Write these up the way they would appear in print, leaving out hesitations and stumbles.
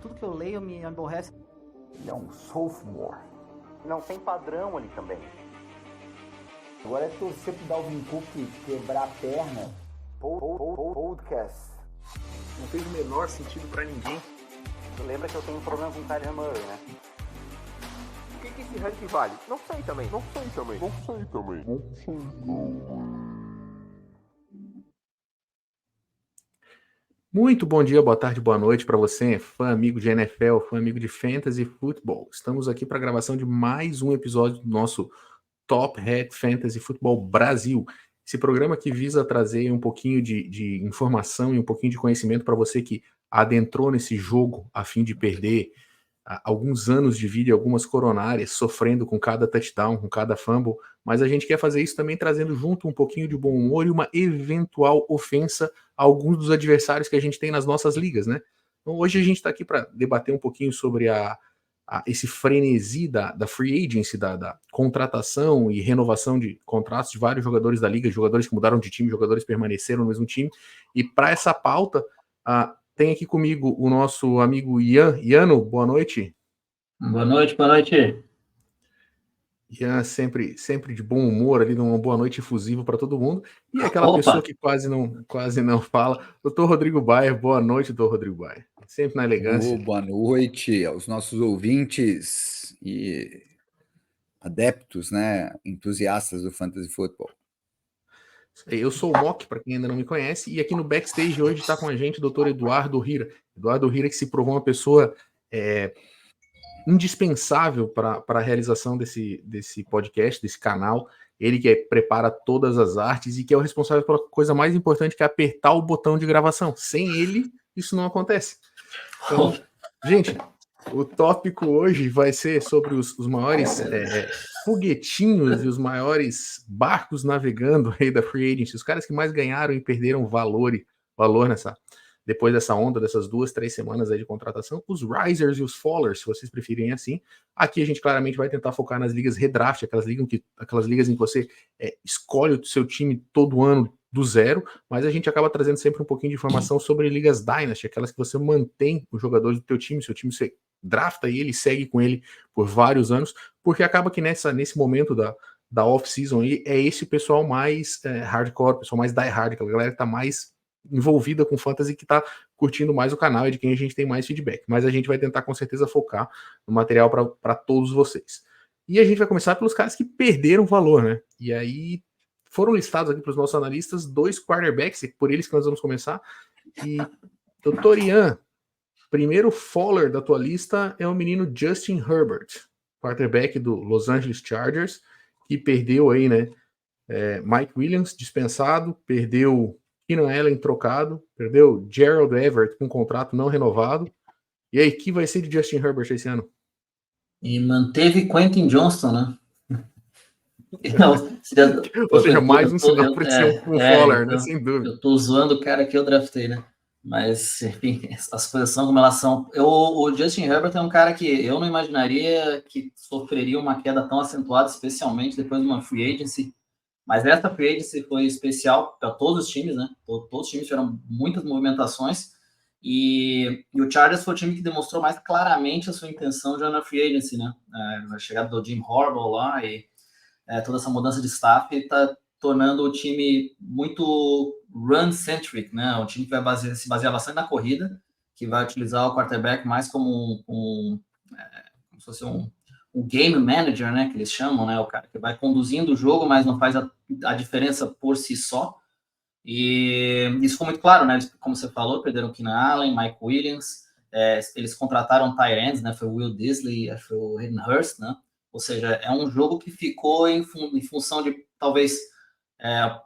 Tudo que eu leio me aborrece. Ele é um sophomore. Não tem padrão ali também. Agora é torcer pro Dalvin Cook quebrar a perna. Podcast. Não fez o menor sentido pra ninguém. Lembra que eu tenho um problema com o Kyler Murray, né? O que esse ranking vale? Não sei também. Muito bom dia, boa tarde, boa noite para você, fã amigo de NFL, fã amigo de Fantasy Football. Estamos aqui para a gravação de mais um episódio do nosso Top Hat Fantasy Football Brasil. Esse programa que visa trazer um pouquinho de informação e um pouquinho de conhecimento para você que adentrou nesse jogo a fim de perder alguns anos de vida e algumas coronárias, sofrendo com cada touchdown, com cada fumble, mas a gente quer fazer isso também trazendo junto um pouquinho de bom humor e uma eventual ofensa a alguns dos adversários que a gente tem nas nossas ligas, né? Então hoje a gente está aqui para debater um pouquinho sobre esse frenesi da free agency, da contratação e renovação de contratos de vários jogadores da liga, jogadores que mudaram de time, jogadores que permaneceram no mesmo time, e para essa pauta, tem aqui comigo o nosso amigo Iano, boa noite. Boa noite. Ian sempre de bom humor, ali numa boa noite efusiva para todo mundo. E aquela pessoa que quase não fala, doutor Rodrigo Bayer, boa noite, doutor Rodrigo Bayer. Sempre na elegância. Boa noite aos nossos ouvintes e adeptos, né, entusiastas do Fantasy Football. Eu sou o Mock, para quem ainda não me conhece, e aqui no backstage hoje está com a gente o doutor Eduardo Hira. Eduardo Hira, que se provou uma pessoa indispensável para a realização desse podcast, desse canal. Ele que prepara todas as artes e que é o responsável pela coisa mais importante, que é apertar o botão de gravação. Sem ele, isso não acontece. Então, gente, o tópico hoje vai ser sobre os maiores foguetinhos e os maiores barcos navegando aí da Free Agency, os caras que mais ganharam e perderam valor depois dessa onda, dessas 2-3 semanas aí de contratação, os risers e os fallers, se vocês preferirem assim. Aqui a gente claramente vai tentar focar nas ligas redraft, aquelas ligas em que você escolhe o seu time todo ano do zero, mas a gente acaba trazendo sempre um pouquinho de informação sobre ligas Dynasty, aquelas que você mantém os jogadores do teu time, seu time você drafta ele, segue com ele por vários anos, porque acaba que nesse momento da off-season aí, é esse pessoal mais hardcore, pessoal mais die-hard, aquela galera que tá mais envolvida com fantasy, que tá curtindo mais o canal e de quem a gente tem mais feedback, mas a gente vai tentar com certeza focar no material para todos vocês. E a gente vai começar pelos caras que perderam valor, né? E aí foram listados aqui para os nossos analistas 2 quarterbacks, e por eles que nós vamos começar. E doutor Ian, primeiro faller da tua lista é o menino Justin Herbert, quarterback do Los Angeles Chargers, que perdeu aí, né? Mike Williams dispensado, perdeu Keenan Allen trocado, perdeu Gerald Everett com contrato não renovado. E aí, que vai ser de Justin Herbert esse ano? E manteve Quentin Johnston, né? Não, ou seja, mais um sinal para ser um faller, né? Sem dúvida. Eu tô zoando o cara que eu draftei, né? Mas, enfim, as coisas são como elas são. O Justin Herbert é um cara que eu não imaginaria que sofreria uma queda tão acentuada, especialmente depois de uma free agency. Mas essa free agency foi especial para todos os times, né? Todos os times tiveram muitas movimentações. E o Chargers foi o time que demonstrou mais claramente a sua intenção já na free agency, né? A chegada do Jim Harbaugh lá e toda essa mudança de staff está tornando o time muito run-centric, né? Um time que vai se basear bastante na corrida, que vai utilizar o quarterback mais como como se fosse um game manager, né? Que eles chamam, né? O cara que vai conduzindo o jogo, mas não faz a diferença por si só. E isso ficou muito claro, né? Eles, como você falou, perderam Keenan Allen, Mike Williams, eles contrataram tight ends, né? Foi o Will Disley, foi o Hayden Hurst, né? Ou seja, é um jogo que ficou em função de, talvez,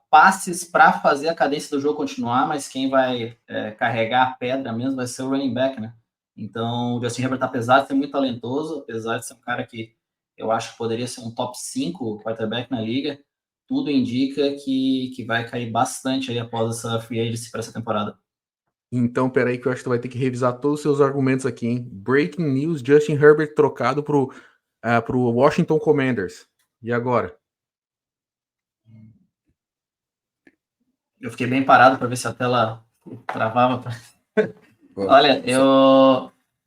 passes para fazer a cadência do jogo continuar, mas quem vai carregar a pedra mesmo vai ser o running back, né? Então, o Justin Herbert, apesar de ser muito talentoso, apesar de ser um cara que eu acho que poderia ser um top 5 quarterback na liga, tudo indica que vai cair bastante aí após essa free agency para essa temporada. Então, peraí que eu acho que tu vai ter que revisar todos os seus argumentos aqui, hein? Breaking news, Justin Herbert trocado pro Washington Commanders. E agora? Eu fiquei bem parado para ver se a tela travava. Olha,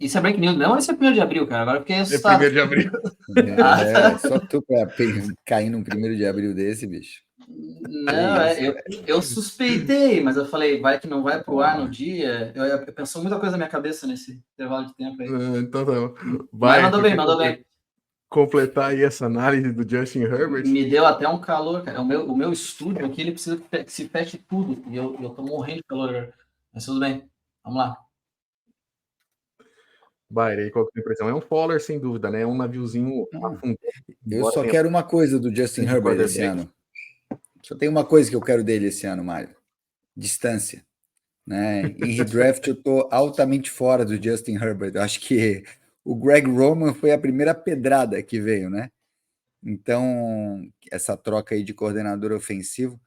Isso é break news mesmo ou isso é 1º de abril, cara? Agora eu fiquei É assustado. 1º de abril. Só tu pra cair num 1º de abril desse, bicho. Não, eu suspeitei, mas eu falei, vai que não vai pro ar no dia. Eu pensou muita coisa na minha cabeça nesse intervalo de tempo aí. Então tá bom. Mas mandou bem, quer mandou bem. completar aí essa análise do Justin Herbert. Me deu até um calor, cara. O meu estúdio aqui, ele precisa que se feche tudo. E eu tô morrendo de calor. Mas tudo bem. Vamos lá. Aí qual que é a impressão? É um Fowler, sem dúvida, né? É um naviozinho afundando. Eu só quero uma coisa do Justin Herbert esse ano. Só tem uma coisa que eu quero dele esse ano, Mário. Distância. Né? Em redraft eu tô altamente fora do Justin Herbert. Eu acho que o Greg Roman foi a primeira pedrada que veio, né? Então, essa troca aí de coordenador ofensivo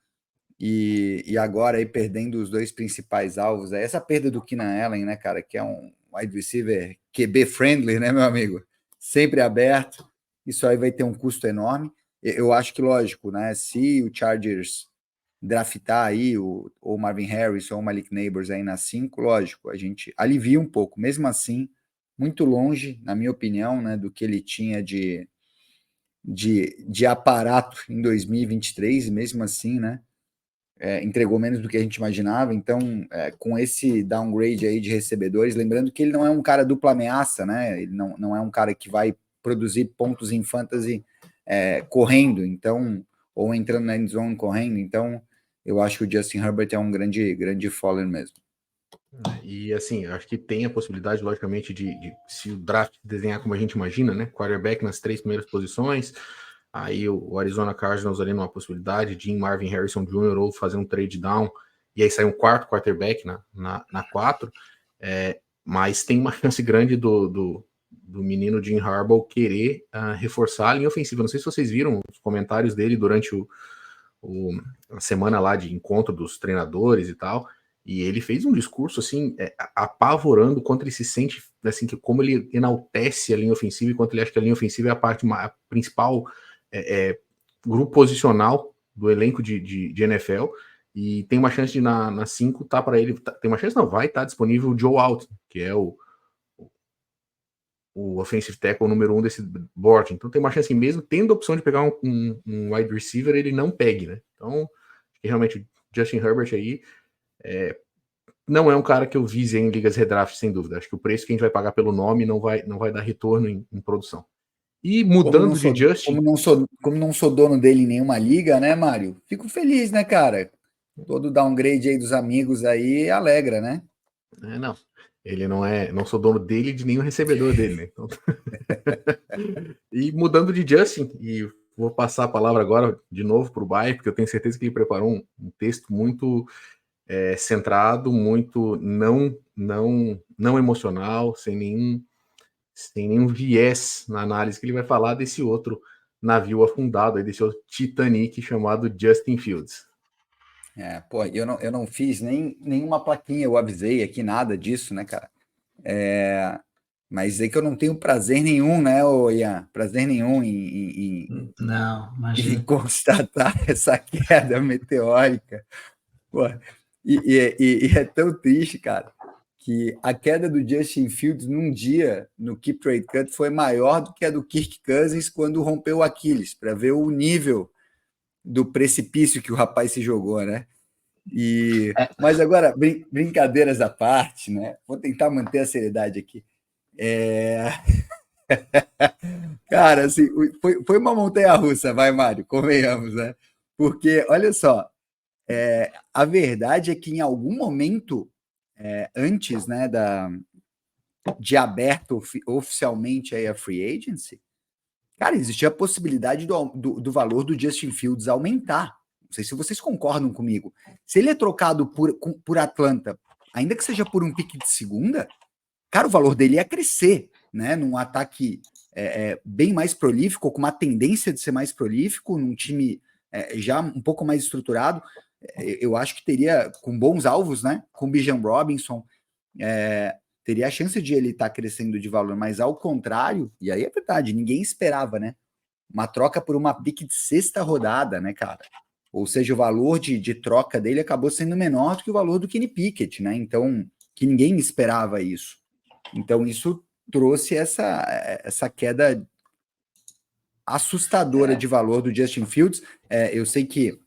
e agora aí perdendo os 2 principais alvos. Essa perda do Keenan Allen, né, cara, que é um wide receiver QB friendly, né, meu amigo? Sempre aberto. Isso aí vai ter um custo enorme. Eu acho que, lógico, né, se o Chargers draftar aí ou Marvin Harrison ou Malik Neighbors aí na 5, lógico, a gente alivia um pouco. Mesmo assim, muito longe, na minha opinião, né, do que ele tinha de aparato em 2023, e mesmo assim, né, entregou menos do que a gente imaginava. Então, com esse downgrade aí de recebedores, lembrando que ele não é um cara dupla ameaça, né, ele não é um cara que vai produzir pontos em fantasy correndo, então, ou entrando na end zone correndo. Então, eu acho que o Justin Herbert é um grande faller mesmo. E assim, acho que tem a possibilidade, logicamente, de se o draft desenhar como a gente imagina, né? Quarterback nas 3 primeiras posições, aí o Arizona Cardinals ali numa possibilidade de Marvin Harrison Jr. ou fazer um trade down, e aí sai um 4º quarterback na 4, mas tem uma chance grande do menino Jim Harbaugh querer reforçar a linha ofensiva. Não sei se vocês viram os comentários dele durante a semana lá de encontro dos treinadores e tal, e ele fez um discurso assim, apavorando quanto ele se sente, assim, que como ele enaltece a linha ofensiva e quanto ele acha que a linha ofensiva é a principal grupo posicional do elenco de NFL, e tem uma chance de na 5 tá para ele, tem uma chance não, vai estar disponível o Joe Alt, que é o offensive tackle número 1 desse board. Então tem uma chance que mesmo tendo a opção de pegar um wide receiver, ele não pegue, né? Então, acho que realmente o Justin Herbert aí não é um cara que eu vise em ligas redraft, sem dúvida. Acho que o preço que a gente vai pagar pelo nome não vai dar retorno em produção. E mudando de Justin... Como não sou dono dele em nenhuma liga, né, Mário? Fico feliz, né, cara? Todo downgrade aí dos amigos aí alegra, né? Não. Ele não sou dono dele e de nenhum recebedor dele, né? Então... E mudando de Justin, e vou passar a palavra agora de novo para o Bai, porque eu tenho certeza que ele preparou um texto muito centrado, muito não emocional, sem nenhum viés na análise, que ele vai falar desse outro navio afundado, desse outro Titanic chamado Justin Fields. Eu não fiz nenhuma plaquinha, eu avisei aqui, nada disso, né, cara? Mas é que eu não tenho prazer nenhum, né, Ian? Prazer nenhum Não, imagina. em constatar essa queda meteórica. Pô, e é tão triste, cara, que a queda do Justin Fields num dia no Keep Trade Cut foi maior do que a do Kirk Cousins quando rompeu o Aquiles, para ver o nível do precipício que o rapaz se jogou, né? Mas agora, brincadeiras à parte, né? Vou tentar manter a seriedade aqui. Cara, assim, foi uma montanha-russa, vai, Mário, convenhamos, né? Porque, olha só, a verdade é que em algum momento, antes, né, de aberto oficialmente aí a free agency, cara, existia a possibilidade do valor do Justin Fields aumentar. Não sei se vocês concordam comigo. Se ele é trocado por Atlanta, ainda que seja por um pique de segunda, cara, o valor dele ia crescer, né? Num ataque bem mais prolífico, com uma tendência de ser mais prolífico, num time já um pouco mais estruturado. Eu acho que teria, com bons alvos, né? Com Bijan Robinson, teria a chance de ele estar crescendo de valor, mas ao contrário, e aí é verdade, ninguém esperava, né? Uma troca por uma pique de 6ª rodada, né, cara? Ou seja, o valor de troca dele acabou sendo menor do que o valor do Kenny Pickett, né? Então, que ninguém esperava isso. Então, isso trouxe essa queda assustadora de valor do Justin Fields. Eu sei que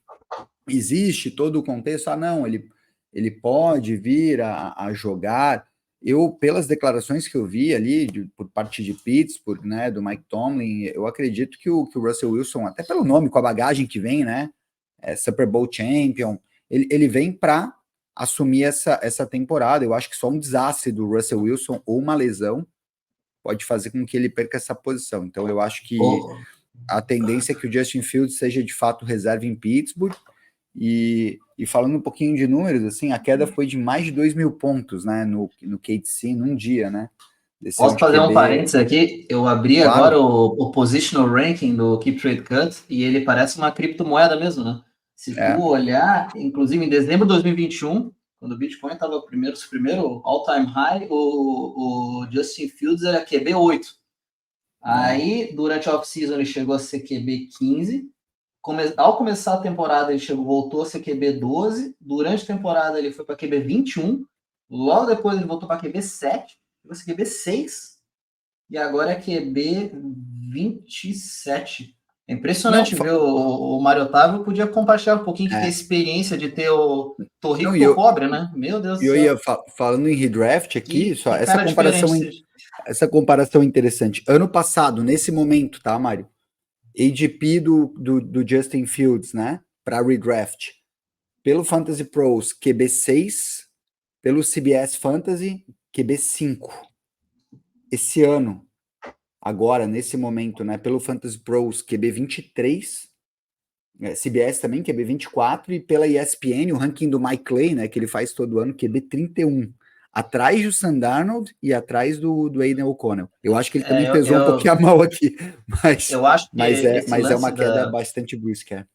existe todo o contexto, não, ele pode vir a jogar. Eu, pelas declarações que eu vi ali, por parte de Pittsburgh, né, do Mike Tomlin, eu acredito que o Russell Wilson, até pelo nome, com a bagagem que vem, né, Super Bowl Champion, ele vem para assumir essa temporada. Eu acho que só um desastre do Russell Wilson ou uma lesão pode fazer com que ele perca essa posição. Então, eu acho que a tendência é que o Justin Fields seja, de fato, reserva em Pittsburgh. E falando um pouquinho de números, assim, a queda foi de mais de 2.000 pontos, né, no KC num dia, né? Posso fazer um parênteses aqui? Eu abri agora o positional ranking do Keep Trade Cut e ele parece uma criptomoeda mesmo, né? Se tu olhar, inclusive em dezembro de 2021, quando o Bitcoin estava o primeiro all-time high, o Justin Fields era QB 8. Aí, durante a off-season, ele chegou a ser QB 15. Ao começar a temporada, ele voltou a ser QB 12. Durante a temporada, ele foi para QB 21. Logo depois, ele voltou para QB 7. Chegou a ser QB 6. E agora é QB 27. É impressionante ver o Mário Otávio. Podia compartilhar um pouquinho da experiência de ter o Torrico Cobre, né? Meu Deus do céu. Eu ia falando em redraft aqui, só essa comparação interessante. Ano passado, nesse momento, tá, Mário? ADP do Justin Fields, né? Para redraft. Pelo Fantasy Pros, QB 6. Pelo CBS Fantasy, QB 5. Esse ano, agora, nesse momento, né? Pelo Fantasy Pros, QB 23. CBS também, QB 24. E pela ESPN, o ranking do Mike Clay, né? Que ele faz todo ano, QB 31. Atrás do Sam Darnold e atrás do Aiden O'Connell. Eu acho que ele também pesou um pouquinho a mão aqui, mas é uma queda bastante brusca.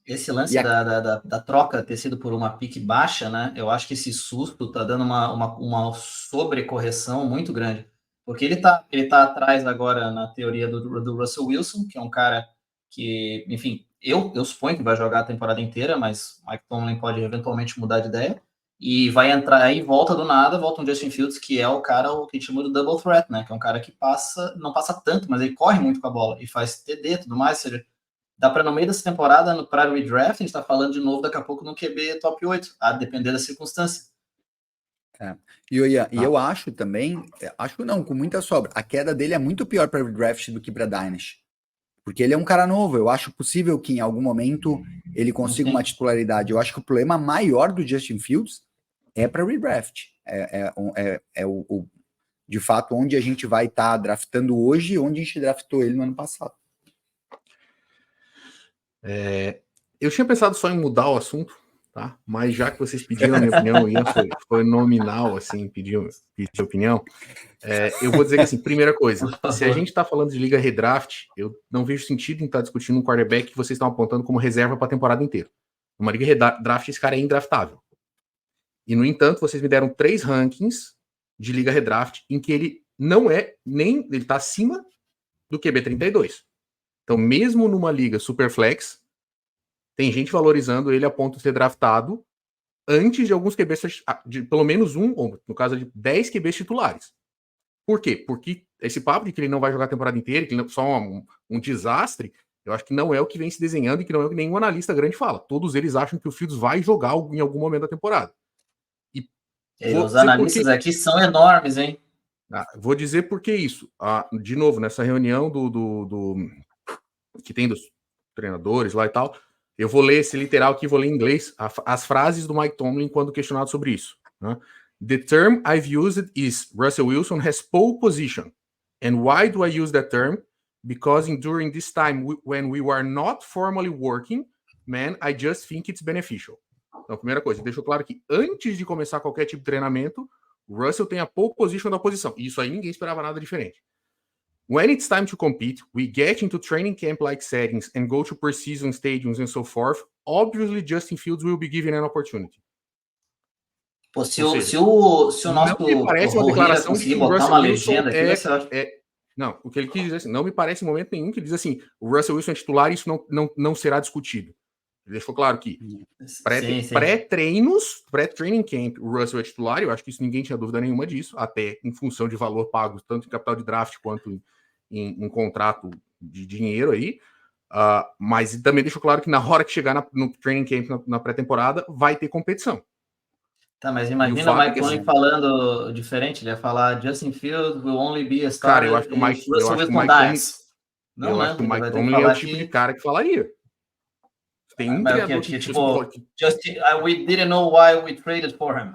Esse lance da troca ter sido por uma pique baixa, né? Eu acho que esse susto tá dando uma sobrecorreção muito grande. Porque ele tá atrás agora na teoria do Russell Wilson, que é um cara que, enfim, eu suponho que vai jogar a temporada inteira, mas Mike Tomlin pode eventualmente mudar de ideia. E vai entrar aí, volta um Justin Fields, que é o cara que a gente chama do double threat, né? Que é um cara que não passa tanto, mas ele corre muito com a bola e faz TD e tudo mais. Ou seja, dá para no meio dessa temporada, para redraft, a gente tá falando de novo daqui a pouco no QB top 8, a depender da circunstância. Eu acho também, com muita sobra, a queda dele é muito pior para redraft do que para Dynasty. Porque ele é um cara novo. Eu acho possível que em algum momento ele consiga uma titularidade. Eu acho que o problema maior do Justin Fields é para redraft. De fato, onde a gente vai estar draftando hoje e onde a gente draftou ele no ano passado. Eu tinha pensado só em mudar o assunto, tá? Mas já que vocês pediram a minha opinião, Ian foi nominal, assim, pediu opinião. Eu vou dizer que, assim, primeira coisa, se a gente está falando de liga redraft, eu não vejo sentido em estar discutindo um quarterback que vocês estão apontando como reserva para a temporada inteira. Uma liga redraft, esse cara é indraftável. E, no entanto, vocês me deram 3 rankings de liga redraft em que ele não ele está acima do QB 32. Então, mesmo numa liga superflex, tem gente valorizando ele a ponto de ser draftado antes de alguns QBs, de pelo menos ou no caso de 10 QBs titulares. Por quê? Porque esse papo de que ele não vai jogar a temporada inteira, que ele é só um desastre, eu acho que não é o que vem se desenhando e que não é o que nenhum analista grande fala. Todos eles acham que o Fields vai jogar em algum momento da temporada. Os analistas aqui são enormes, hein? Vou dizer por que isso. De novo, nessa reunião que tem dos treinadores lá e tal, eu vou ler esse literal aqui, vou ler em inglês, as frases do Mike Tomlin quando questionado sobre isso. Né? The term I've used is Russell Wilson has pole position. And why do I use that term? Because during this time when we were not formally working, I just think it's beneficial. Então, primeira coisa, deixou claro que antes de começar qualquer tipo de treinamento, o Russell tem a pole position da posição. E isso aí ninguém esperava nada diferente. When it's time to compete, we get into training camp-like settings and go to preseason stadiums and so forth. Obviously, Justin Fields will be given an opportunity. Pô, se o nosso não me parece uma declaração conseguir de que o botar Russell uma Wilson legenda aqui, não, o que ele quis dizer assim, não me parece em momento nenhum que ele diz assim, o Russell Wilson é titular e isso não será discutido. Ele deixou claro que Sim, sim. pré-training camp, o Russell é titular, eu acho que isso ninguém tinha dúvida nenhuma disso, até em função de valor pago, tanto em capital de draft quanto em contrato de dinheiro aí. Mas também deixou claro que na hora que chegar no training camp, na pré-temporada, vai ter competição. Tá, mas imagina o Mike Tomlin falando diferente, ele ia falar Justin Fields will only be a starter. Cara, eu acho que o Mike Tomlin é o tipo de cara que falaria. Tem um treinador que we didn't know why we traded for him.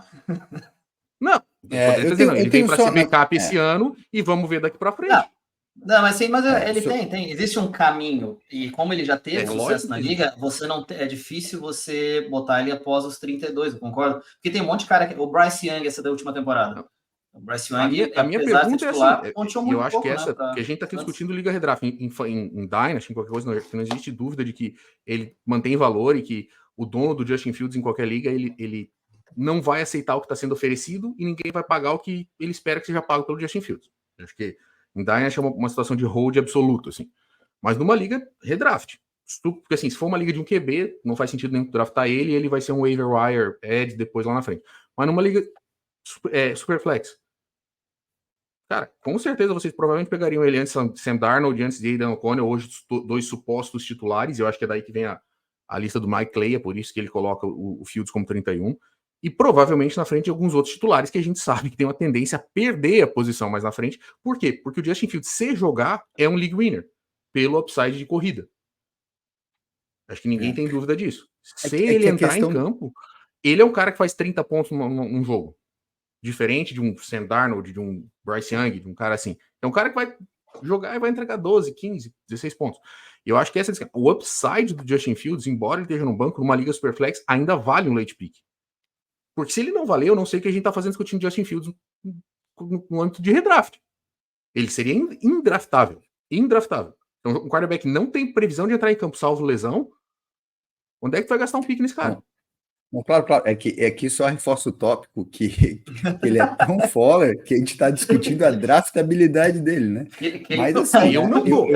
Não, ele veio para ser backup esse ano e vamos ver daqui para frente. Não, mas sim, mas ele tem. Existe um caminho, e como ele já teve sucesso na liga, você não é difícil você botar ele após os 32, eu concordo? Porque tem um monte de cara, o Bryce Young, essa da última temporada. O Bryce Young, a minha pergunta titular, é assim, eu acho pouco, que essa, que a gente tá aqui discutindo Liga Redraft em Dynasty, em qualquer coisa, não existe dúvida de que ele mantém valor e que o dono do Justin Fields em qualquer liga, ele não vai aceitar o que está sendo oferecido e ninguém vai pagar o que ele espera que seja pago pelo Justin Fields. Eu acho que em Dynasty é uma situação de hold absoluto, assim. Mas numa liga redraft, porque assim, se for uma liga de um QB, não faz sentido nem draftar ele vai ser um waiver wire edge depois lá na frente. Mas numa liga Superflex, cara, com certeza vocês provavelmente pegariam ele antes de Sam Darnold, antes de Aidan O'Connell, hoje dois supostos titulares, eu acho que é daí que vem a lista do Mike Clay, é por isso que ele coloca o Fields como 31, e provavelmente na frente de alguns outros titulares que a gente sabe que tem uma tendência a perder a posição mais na frente. Por quê? Porque o Justin Fields, se jogar, é um league winner, pelo upside de corrida. Acho que ninguém tem dúvida disso. Se ele entrar em campo, ele é um cara que faz 30 pontos num jogo. Diferente de um Sam Darnold, de um Bryce Young, de um cara assim. É um cara que vai jogar e vai entregar 12, 15, 16 pontos. E eu acho que o upside do Justin Fields, embora ele esteja no banco, numa liga Superflex, ainda vale um late pick. Porque se ele não valer, eu não sei o que a gente tá fazendo discutindo Justin Fields no âmbito de redraft. Ele seria indraftável. Indraftável. Então, um quarterback não tem previsão de entrar em campo salvo lesão. Onde é que tu vai gastar um pique nesse cara? Não, claro. É que só reforça o tópico que ele é tão foller que a gente está discutindo a draftabilidade dele, né? Mas assim, eu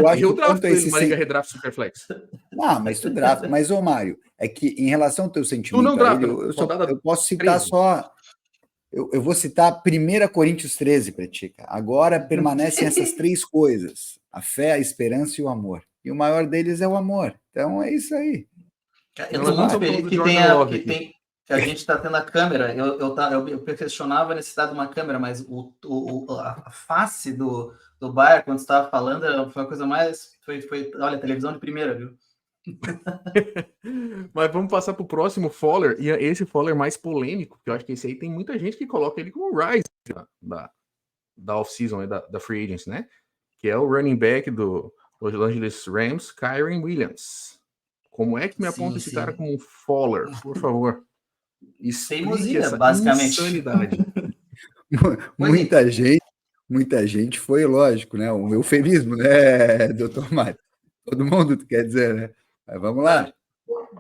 acho que eu drafto ele numa liga redraft Superflex. Não, mas tu drafta. Mas, ô Mário, é que em relação ao teu sentimento, tu não drafta, eu posso citar 13. Só... Eu vou citar 1 Coríntios 13 para ti. Agora permanecem essas 3 coisas: a fé, a esperança e o amor. E o maior deles é o amor. Então é isso aí. Eu estou muito feliz que a gente está tendo a câmera. Eu questionava a necessidade de uma câmera, mas a face do Bayer, quando estava falando, foi a coisa mais... Olha, televisão de primeira, viu? Mas vamos passar para o próximo Fowler, e esse Fowler mais polêmico, que eu acho que esse aí tem muita gente que coloca ele como rise da off-season, da free agency, né? Que é o running back do Los Angeles Rams, Kyren Williams. Como é que me aponta esse cara como um Fowler, por favor? Teimosia, essa basicamente. Insanidade. Muita gente foi, lógico, né? Um eufemismo, né, doutor Mário? Todo mundo quer dizer, né? Mas vamos lá.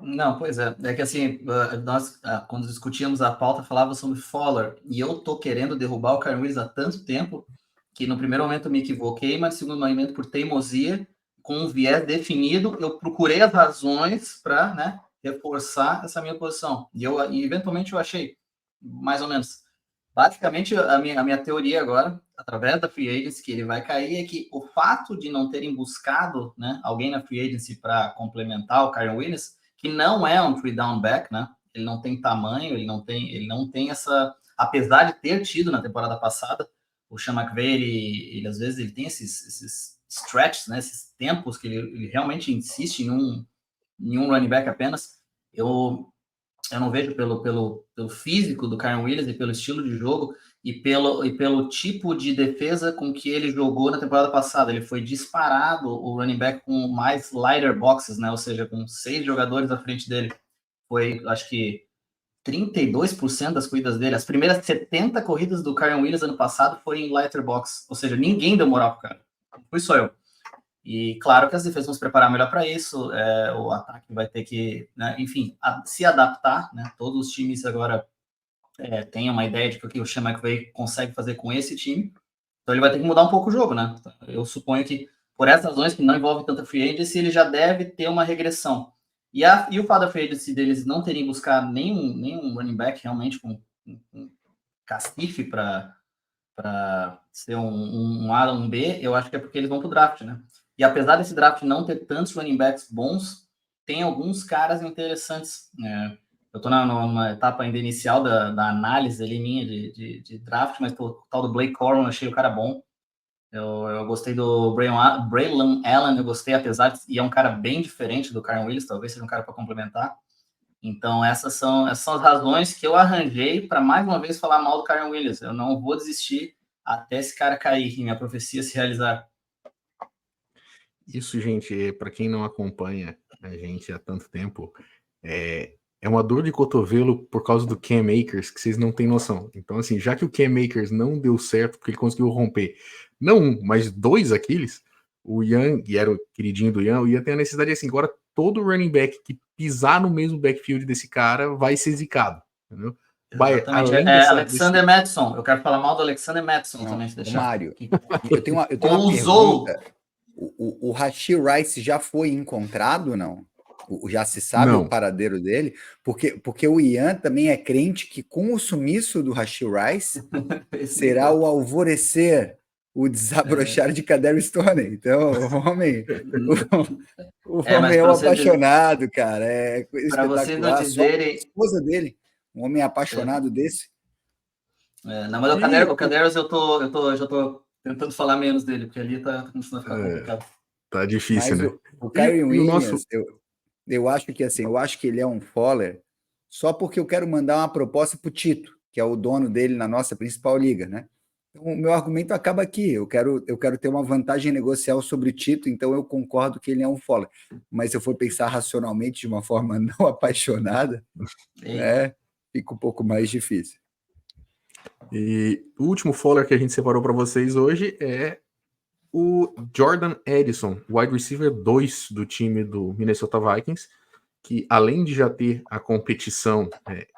Não, pois é. É que assim, nós, quando discutíamos a pauta, falava sobre Fowler, e eu tô querendo derrubar o Kyren Williams há tanto tempo, que no primeiro momento eu me equivoquei, mas no segundo momento, por teimosia, com um viés definido, eu procurei as razões para, né, reforçar essa minha posição. E eventualmente eu achei, mais ou menos. Basicamente, a minha teoria agora, através da Free Agency, que ele vai cair, é que o fato de não terem buscado, né, alguém na Free Agency para complementar o Kyren Williams, que não é um 3-down back, né? Ele não tem tamanho, ele não tem essa... Apesar de ter tido na temporada passada, o Sean McVay, ele às vezes ele tem esses stretches, né, esses tempos que ele realmente insiste em um running back apenas. Eu não vejo pelo físico do Kyren Williams e pelo estilo de jogo e pelo tipo de defesa com que ele jogou na temporada passada. Ele foi disparado o running back com mais lighter boxes, né, ou seja, com 6 jogadores à frente dele. Foi, acho que 32% das corridas dele. As primeiras 70 corridas do Kyren Williams ano passado foi em lighter box, ou seja, ninguém deu moral pro cara. Fui só eu. E claro que as defesas vão se preparar melhor para isso, o ataque vai ter que, né, enfim, se adaptar, né? Todos os times agora têm uma ideia de que o Sean McVay consegue fazer com esse time, então ele vai ter que mudar um pouco o jogo, né? Eu suponho que, por essas razões que não envolvem tanta free agency, ele já deve ter uma regressão. E o fato da free agency deles não terem buscado nenhum running back realmente com castife para ser um A, um B, eu acho que é porque eles vão pro draft, né? E apesar desse draft não ter tantos running backs bons, tem alguns caras interessantes. Eu tô numa etapa ainda inicial da análise ali minha de draft, mas o tal do Blake Corum, achei o cara bom. Eu gostei do Braylon Allen, eu gostei, apesar de... E é um cara bem diferente do Kyren Willis, talvez seja um cara para complementar. Então, essas são as razões que eu arranjei para, mais uma vez, falar mal do Kyren Willis. Eu não vou desistir até esse cara cair e minha profecia se realizar. Isso, gente, para quem não acompanha a gente há tanto tempo, é uma dor de cotovelo por causa do Cam Akers que vocês não têm noção. Então, assim, já que o Cam Akers não deu certo, porque ele conseguiu romper, não um, mas 2 Aquiles, o Ian, e era o queridinho do Ian, o Ian tem a necessidade assim, agora todo running back que pisar no mesmo backfield desse cara vai ser zicado, entendeu? Alexander Mattison, eu quero falar mal do Alexander Mattison também, se deixar. Mário, eu tenho uma pergunta. O Rashee Rice já foi encontrado ou não? Já se sabe o paradeiro dele? Porque o Ian também é crente que com o sumiço do Rashee Rice será o alvorecer, o desabrochar de Kadarius Toney. Então, o homem é um apaixonado, cara. É para vocês não dizerem... A esposa dele, um homem apaixonado desse. Não, mas o Kadarius eu já tô tentando falar menos dele, porque ali tá começando a ficar complicado. Tá difícil, mas né? O Kyren Williams, eu acho que assim, eu acho que ele é um faller só porque eu quero mandar uma proposta pro Tito, que é o dono dele na nossa principal liga, né? Então, o meu argumento acaba aqui. Eu quero ter uma vantagem negocial sobre o Tito, então eu concordo que ele é um faller. Mas se eu for pensar racionalmente de uma forma não apaixonada, fica um pouco mais difícil. E o último faller que a gente separou para vocês hoje é o Jordan Addison, wide receiver 2 do time do Minnesota Vikings, que além de já ter a competição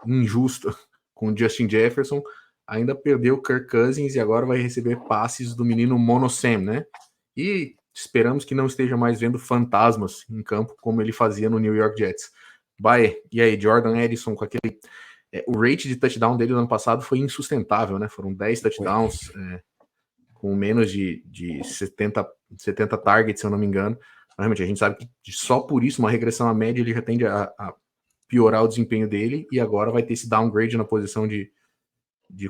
injusta com o Justin Jefferson, ainda perdeu Kirk Cousins e agora vai receber passes do menino Mono Sam, né? E esperamos que não esteja mais vendo fantasmas em campo como ele fazia no New York Jets. E aí, Jordan Addison com aquele... o rate de touchdown dele no ano passado foi insustentável, né? Foram 10 touchdowns... com menos de 70 targets, se eu não me engano. Realmente, a gente sabe que só por isso, uma regressão à média, ele já tende a piorar o desempenho dele, e agora vai ter esse downgrade na posição de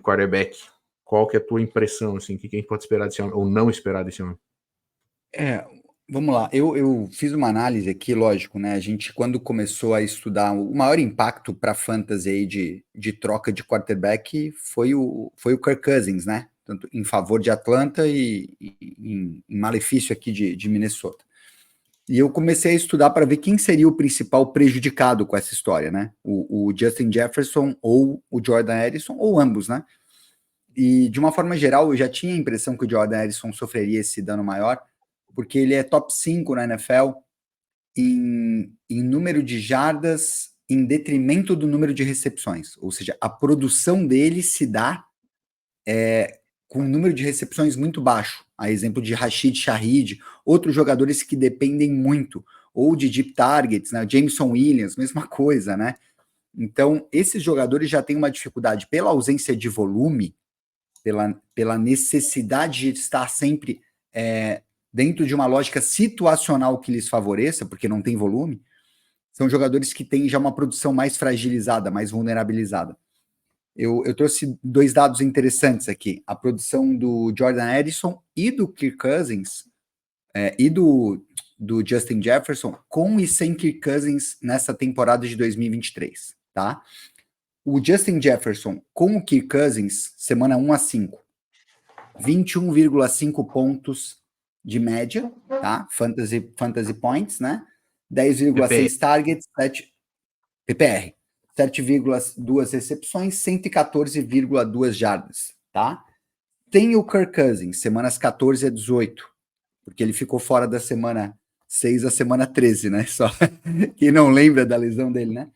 quarterback. Qual que é a tua impressão, assim, o que a gente pode esperar desse homem, ou não esperar desse homem? Vamos lá, eu fiz uma análise aqui, lógico, né, a gente quando começou a estudar, o maior impacto para fantasy aí de troca de quarterback foi o Kirk Cousins, né, tanto em favor de Atlanta e em malefício aqui de Minnesota. E eu comecei a estudar para ver quem seria o principal prejudicado com essa história, né, o Justin Jefferson ou o Jordan Addison, ou ambos, né, e de uma forma geral eu já tinha a impressão que o Jordan Addison sofreria esse dano maior, porque ele é top 5 na NFL em número de jardas em detrimento do número de recepções. Ou seja, a produção dele se dá com um número de recepções muito baixo. A exemplo de Rashid Shaheed, outros jogadores que dependem muito, ou de deep targets, né? Jameson Williams, mesma coisa, né? Então, esses jogadores já têm uma dificuldade pela ausência de volume, pela necessidade de estar sempre... dentro de uma lógica situacional que lhes favoreça, porque não tem volume, são jogadores que têm já uma produção mais fragilizada, mais vulnerabilizada. Eu trouxe 2 dados interessantes aqui. A produção do Jordan Addison e do Kirk Cousins, e do Justin Jefferson, com e sem Kirk Cousins nessa temporada de 2023, tá? O Justin Jefferson com o Kirk Cousins, semana 1 a 5, 21,5 pontos de média, tá? Fantasy points, né? 10,6 targets, 7 PPR, 7,2 recepções, 114,2 jardas, tá? Tem o Kirk Cousins, semanas 14 a 18, porque ele ficou fora da semana 6 a semana 13, né? Só quem não lembra da lesão dele, né?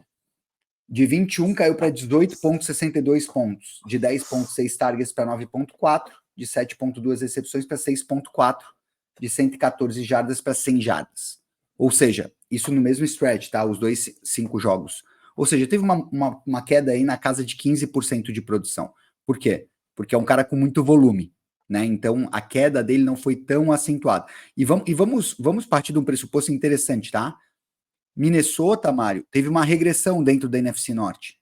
De 21 caiu para 18,62 pontos, de 10,6 targets para 9,4, de 7,2 recepções para 6,4, de 114 jardas para 100 jardas. Ou seja, isso no mesmo stretch, tá? Os 5 jogos. Ou seja, teve uma queda aí na casa de 15% de produção. Por quê? Porque é um cara com muito volume, né? Então a queda dele não foi tão acentuada. E vamos partir de um pressuposto interessante, tá? Minnesota, Mário, teve uma regressão dentro da NFC Norte.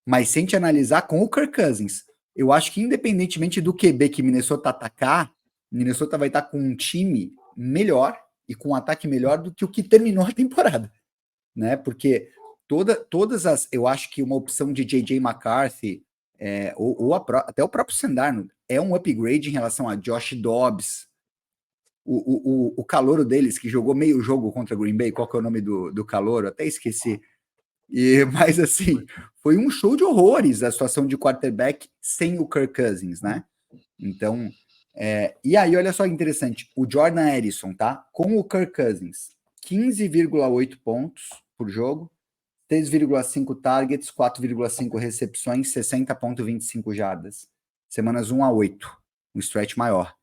Mas sem te analisar com o Kirk Cousins, eu acho que independentemente do QB que Minnesota atacar, Minnesota vai estar com um time melhor e com um ataque melhor do que o que terminou a temporada, né? Porque eu acho que uma opção de J.J. McCarthy até o próprio Sandarno é um upgrade em relação a Josh Dobbs, o calouro deles, que jogou meio jogo contra Green Bay, qual que é o nome do calouro? Até esqueci. Mas assim, foi um show de horrores a situação de quarterback sem o Kirk Cousins, né? Então, e aí, olha só que interessante, o Jordan Addison, tá? Com o Kirk Cousins, 15,8 pontos por jogo, 3,5 targets, 4,5 recepções, 60,25 jardas. Semanas 1 a 8, um stretch maior.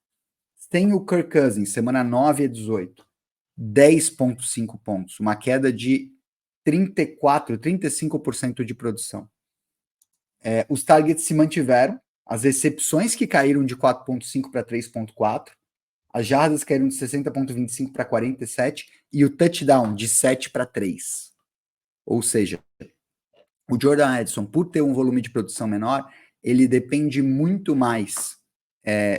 Tem o Kirk Cousins, semana 9 a 18, 10,5 pontos, uma queda de 35% de produção. Os targets se mantiveram, as recepções que caíram de 4,5 para 3,4, as jardas caíram de 60,25 para 47 e o touchdown de 7 para 3. Ou seja, o Jordan Addison, por ter um volume de produção menor, ele depende muito mais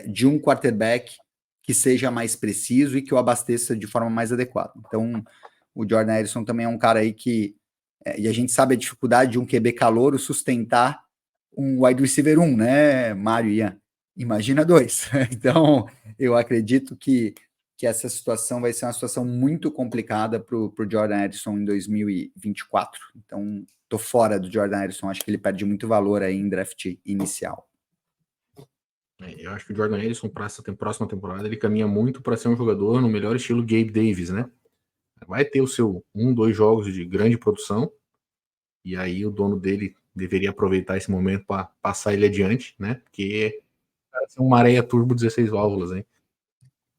de um quarterback que seja mais preciso e que o abasteça de forma mais adequada. Então, o Jordan Addison também é um cara aí que... e a gente sabe a dificuldade de um QB calouro sustentar um wide receiver 1, né, Mário e Ian? Imagina 2. Então, eu acredito que essa situação vai ser uma situação muito complicada para o Jordan Addison em 2024. Então, tô fora do Jordan Addison, acho que ele perde muito valor aí em draft inicial. Eu acho que o Jordan Addison, para essa próxima temporada, ele caminha muito para ser um jogador no melhor estilo Gabe Davis, né? Vai ter o seu 2 jogos de grande produção, e aí o dono dele deveria aproveitar esse momento para passar ele adiante, né? Porque é uma areia turbo 16 válvulas, hein?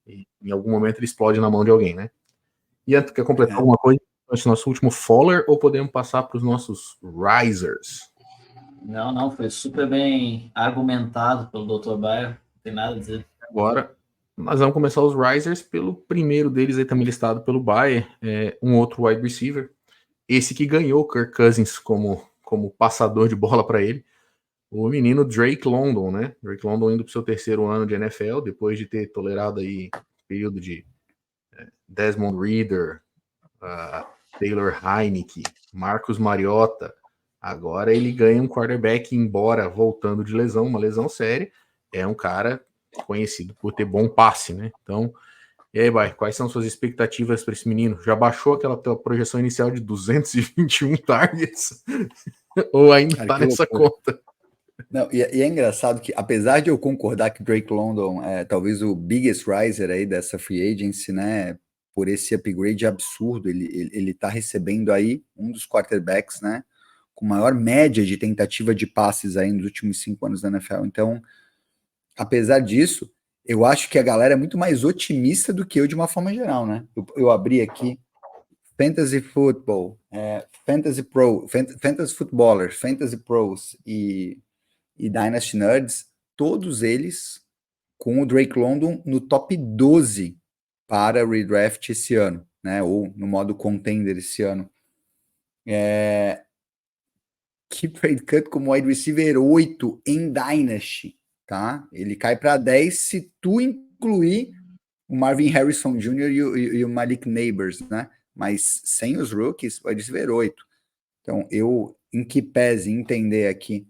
E em algum momento ele explode na mão de alguém, né? E tu quer completar alguma coisa antes do nosso último Faller, ou podemos passar para os nossos Risers? Não, foi super bem argumentado pelo Dr. Bayer, não tem nada a dizer. Agora, nós vamos começar os Risers pelo primeiro deles, aí também listado pelo Bayer, um outro wide receiver, esse que ganhou o Kirk Cousins como passador de bola para ele, o menino Drake London, né? Drake London indo para o seu 3º ano de NFL, depois de ter tolerado aí período de Desmond Ridder, Taylor Heinicke, Marcus Mariota. Agora ele ganha um quarterback, embora voltando de lesão, uma lesão séria, é um cara conhecido por ter bom passe, né? Então, e aí, Bay, quais são suas expectativas para esse menino? Já baixou aquela projeção inicial de 221 targets? Ou ainda tá nessa conta? Não, e é engraçado que, apesar de eu concordar que Drake London é talvez o biggest riser aí dessa free agency, né? Por esse upgrade absurdo, ele tá recebendo aí um dos quarterbacks, né? Com maior média de tentativa de passes aí nos últimos 5 anos da NFL. Então, apesar disso, eu acho que a galera é muito mais otimista do que eu de uma forma geral, né? Eu abri aqui Fantasy Football, Fantasy Footballers, Fantasy Pros e Dynasty Nerds, todos eles com o Drake London no top 12 para redraft esse ano, né? Ou no modo contender esse ano. Keep trade cut como wide receiver 8 em Dynasty, tá? Ele cai para 10 se tu incluir o Marvin Harrison Jr. e o Malik Neighbors, né? Mas sem os rookies, wide receiver 8. Então, eu, em que pese entender aqui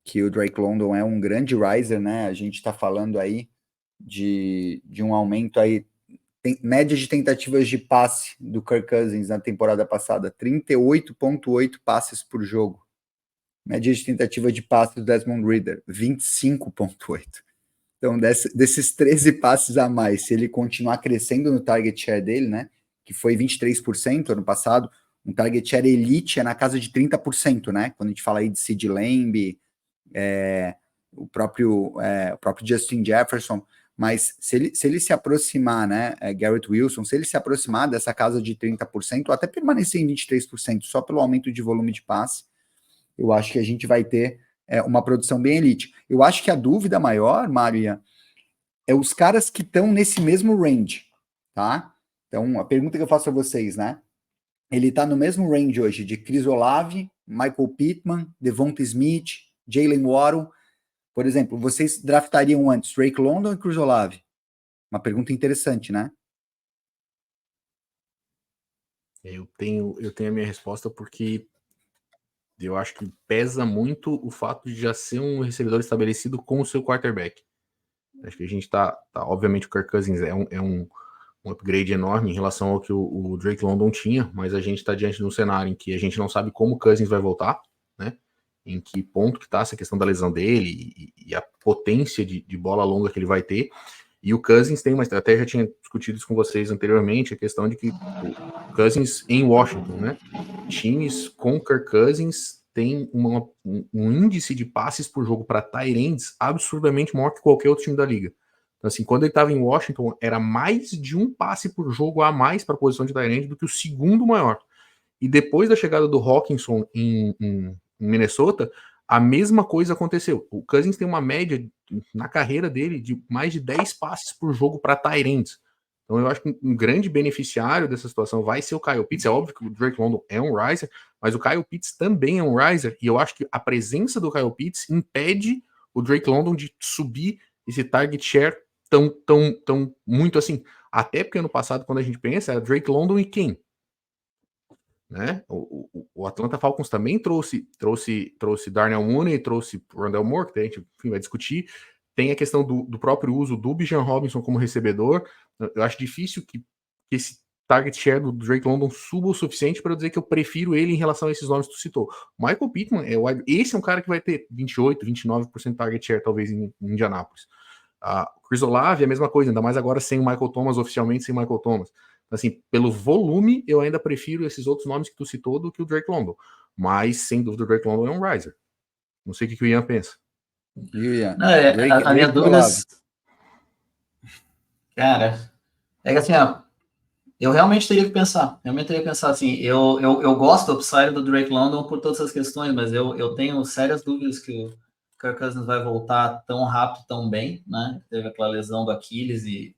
que o Drake London é um grande riser, né? A gente está falando aí de um aumento aí, média de tentativas de passe do Kirk Cousins na temporada passada, 38,8 passes por jogo. Média de tentativa de passe do Desmond Ridder, 25,8. Então, desses 13 passes a mais, se ele continuar crescendo no target share dele, né? Que foi 23% ano passado, um target share elite é na casa de 30%, né? Quando a gente fala aí de CeeDee Lamb, o próprio Justin Jefferson, mas se ele se aproximar, né, Garrett Wilson, se ele se aproximar dessa casa de 30%, ou até permanecer em 23% só pelo aumento de volume de passe, eu acho que a gente vai ter uma produção bem elite. Eu acho que a dúvida maior, Mário, é os caras que estão nesse mesmo range, tá? Então, a pergunta que eu faço a vocês, né? Ele tá no mesmo range hoje de Chris Olave, Michael Pittman, Devonta Smith, Jalen Waddle. Por exemplo, vocês draftariam antes Drake London e Chris Olave? Uma pergunta interessante, né? Eu tenho a minha resposta porque eu acho que pesa muito o fato de já ser um recebedor estabelecido com o seu quarterback. Acho que a gente tá obviamente o Kirk Cousins é um upgrade enorme em relação ao que o Drake London tinha, mas a gente está diante de um cenário em que a gente não sabe como o Cousins vai voltar, né? Em que ponto que tá essa questão da lesão dele e a potência de bola longa que ele vai ter. E o Cousins tem uma estratégia, já tinha discutido isso com vocês anteriormente, a questão de que o Cousins em Washington, né? Times com Kirk Cousins tem um índice de passes por jogo para tight ends absurdamente maior que qualquer outro time da liga. Então, assim, quando ele estava em Washington, era mais de um passe por jogo a mais para a posição de tight end do que o segundo maior. E depois da chegada do Hockenson em Minnesota, a mesma coisa aconteceu. O Cousins tem uma média na carreira dele de mais de 10 passes por jogo para tight ends. Então eu acho que um grande beneficiário dessa situação vai ser o Kyle Pitts. É óbvio que o Drake London é um riser, mas o Kyle Pitts também é um riser, e eu acho que a presença do Kyle Pitts impede o Drake London de subir esse target share tão muito assim. Até porque ano passado, quando a gente pensa, era Drake London e quem? Né? O Atlanta Falcons também trouxe Darnell Mooney, trouxe Rondale Moore, que a gente vai discutir. Tem a questão do próprio uso do Bijan Robinson como recebedor. Eu acho difícil que esse target share do Drake London suba o suficiente para eu dizer que eu prefiro ele em relação a esses nomes que tu citou. Michael Pittman, esse é um cara que vai ter 28, 29% target share, talvez, em Indianápolis. Chris Olave é a mesma coisa, ainda mais agora sem o Michael Thomas, oficialmente sem Michael Thomas. Assim, pelo volume, eu ainda prefiro esses outros nomes que tu citou do que o Drake London. Mas, sem dúvida, o Drake London é um riser. Não sei o que o Ian pensa. Ian, a minha dúvida... Cara, é que assim, eu realmente teria que pensar. Assim, eu gosto do upside do Drake London por todas essas questões, mas eu tenho sérias dúvidas que o Kirk Cousins vai voltar tão rápido, tão bem, né? Teve aquela lesão do Aquiles e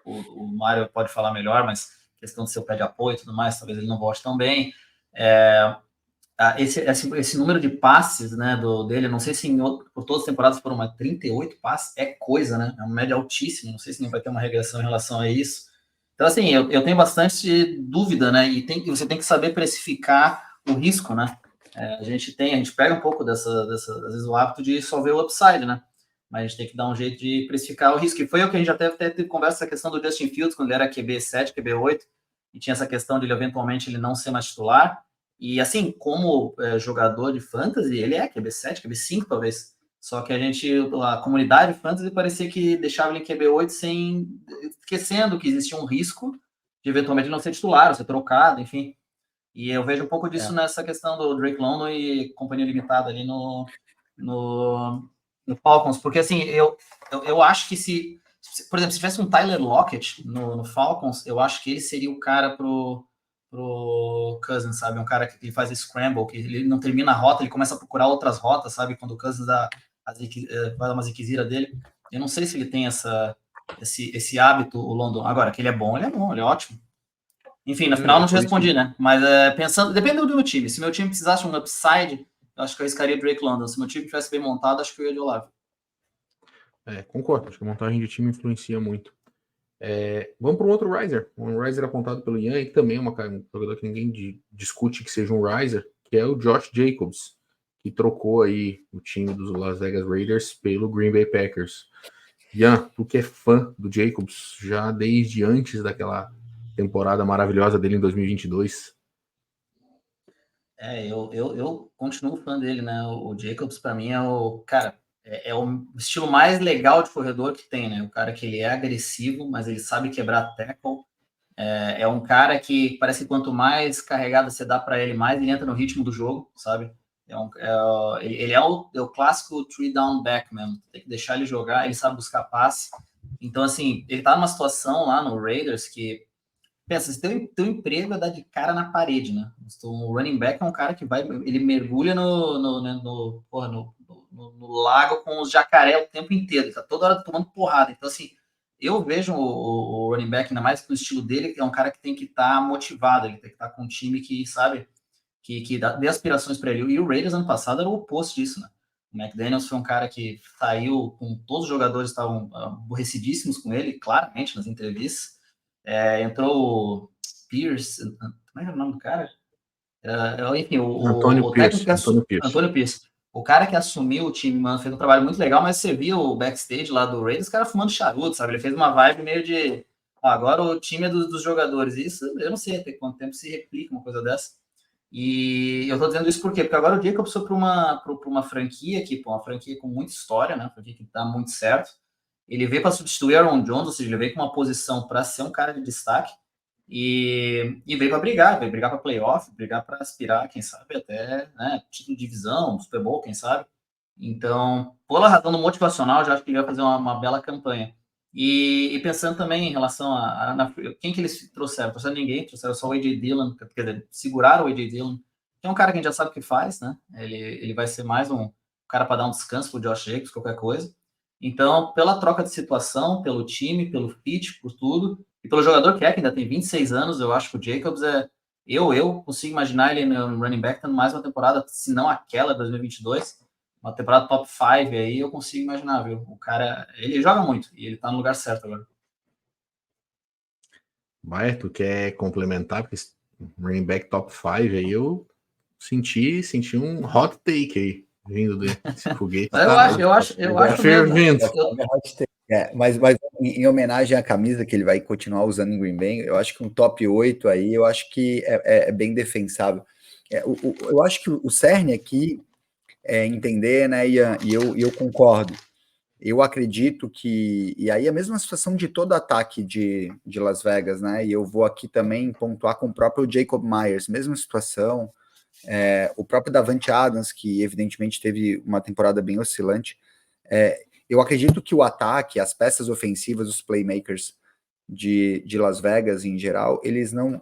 o Mário pode falar melhor, mas questão de seu pé de apoio e tudo mais, talvez ele não volte tão bem. Esse número de passes, né, dele, não sei se por todas as temporadas foram 38 passes, é coisa, né? É uma média altíssima, não sei se não vai ter uma regressão em relação a isso. Então, assim, eu tenho bastante dúvida, né? E você tem que saber precificar o risco, né? A gente pega um pouco às vezes, o hábito de só ver o upside, né? Mas a gente tem que dar um jeito de precificar o risco. E foi o que a gente até teve conversa, essa questão do Justin Fields, quando ele era QB7, QB8, e tinha essa questão de ele, eventualmente, ele não ser mais titular. E, assim, como jogador de fantasy, ele é QB7, QB5, talvez. Só que a comunidade de fantasy parecia que deixava ele em QB8 esquecendo que existia um risco de, eventualmente, não ser titular, ou ser trocado, enfim. E eu vejo um pouco disso nessa questão do Drake London e companhia limitada ali no Falcons, porque assim, eu acho que por exemplo, se tivesse um Tyler Lockett no Falcons, eu acho que ele seria o cara pro Cousins, sabe? Um cara que faz scramble, que ele não termina a rota, ele começa a procurar outras rotas, sabe? Quando o Cousins vai dar uma ziquezira dele. Eu não sei se ele tem esse hábito, o London. Agora, que ele é bom, ele é ótimo. Enfim, no final não te respondi, né? Mas pensando, depende do meu time. Se meu time precisasse de um upside, eu acho que eu arriscaria Drake London. Se meu time tivesse bem montado, acho que eu ia de Olave. Concordo. Acho que a montagem de time influencia muito. Vamos para um outro riser. Um riser apontado pelo Ian, e que também é um jogador que ninguém discute que seja um riser, que é o Josh Jacobs, que trocou aí o time dos Las Vegas Raiders pelo Green Bay Packers. Ian, tu que é fã do Jacobs já desde antes daquela temporada maravilhosa dele em 2022. Eu continuo fã dele, né? O Jacobs, para mim, é o cara, é o estilo mais legal de corredor que tem, né? O cara que ele é agressivo, mas ele sabe quebrar tackle. É um cara que parece que quanto mais carregada você dá para ele, mais ele entra no ritmo do jogo, sabe? Ele é o clássico three down back mesmo. Tem que deixar ele jogar, ele sabe buscar passe. Então, assim, ele tá numa situação lá no Raiders que, pensa, se teu emprego é dar de cara na parede, né? O running back é um cara que ele mergulha no lago com os jacaré o tempo inteiro, ele tá toda hora tomando porrada. Então, assim, eu vejo o running back, ainda mais no estilo dele, que é um cara que tem que estar motivado, ele tem que estar com um time que, sabe, que dê aspirações para ele. E o Raiders ano passado era o oposto disso, né? O McDaniels foi um cara que saiu com todos os jogadores estavam aborrecidíssimos com ele, claramente, nas entrevistas. Entrou o Pierce, como é que é o nome do cara? Enfim, Antônio o Pierce, técnico Antônio Pierce. O cara que assumiu o time, mano, fez um trabalho muito legal, mas você viu o backstage lá do Raiders, o cara fumando charuto, sabe? Ele fez uma vibe meio de, agora o time é dos jogadores. Isso, eu não sei até quanto tempo se replica uma coisa dessa. E eu tô dizendo isso por quê? Porque agora o Jacobs foi para uma franquia uma franquia com muita história, né? Uma franquia que dá muito certo. Ele veio para substituir Aaron Jones, ou seja, ele veio com uma posição para ser um cara de destaque e veio para brigar para playoff, brigar para aspirar, quem sabe, até título de divisão, Super Bowl, quem sabe. Então, pela razão do motivacional, eu já acho que ele vai fazer uma bela campanha. E pensando também em relação quem que eles trouxeram? Trouxeram ninguém, trouxeram só o A.J. Dillon, quer dizer, seguraram o A.J. Dillon, que é um cara que a gente já sabe o que faz, né? Ele vai ser mais um cara para dar um descanso pro Josh Jacobs, qualquer coisa. Então, pela troca de situação, pelo time, pelo fit, por tudo, e pelo jogador que ainda tem 26 anos, eu acho que o Jacobs eu consigo imaginar ele no running back tendo mais uma temporada, se não aquela, 2022, uma temporada top 5 aí, eu consigo imaginar, viu? O cara, ele joga muito, e ele tá no lugar certo agora. Baer, tu quer complementar? Porque esse running back top 5 aí, eu senti um hot take aí, vindo desse foguete. Eu acho fervendo. Mas em homenagem à camisa que ele vai continuar usando em Green Bay, eu acho que um top 8 aí, eu acho que é bem defensável. Eu acho que o cerne aqui é entender, né, Ian, e eu concordo. Eu acredito que, e aí a mesma situação de todo ataque de Las Vegas, né, e eu vou aqui também pontuar com o próprio Jacob Myers, mesma situação, o próprio Davante Adams, que evidentemente teve uma temporada bem oscilante. Eu acredito que o ataque, as peças ofensivas, os playmakers de Las Vegas em geral, eles não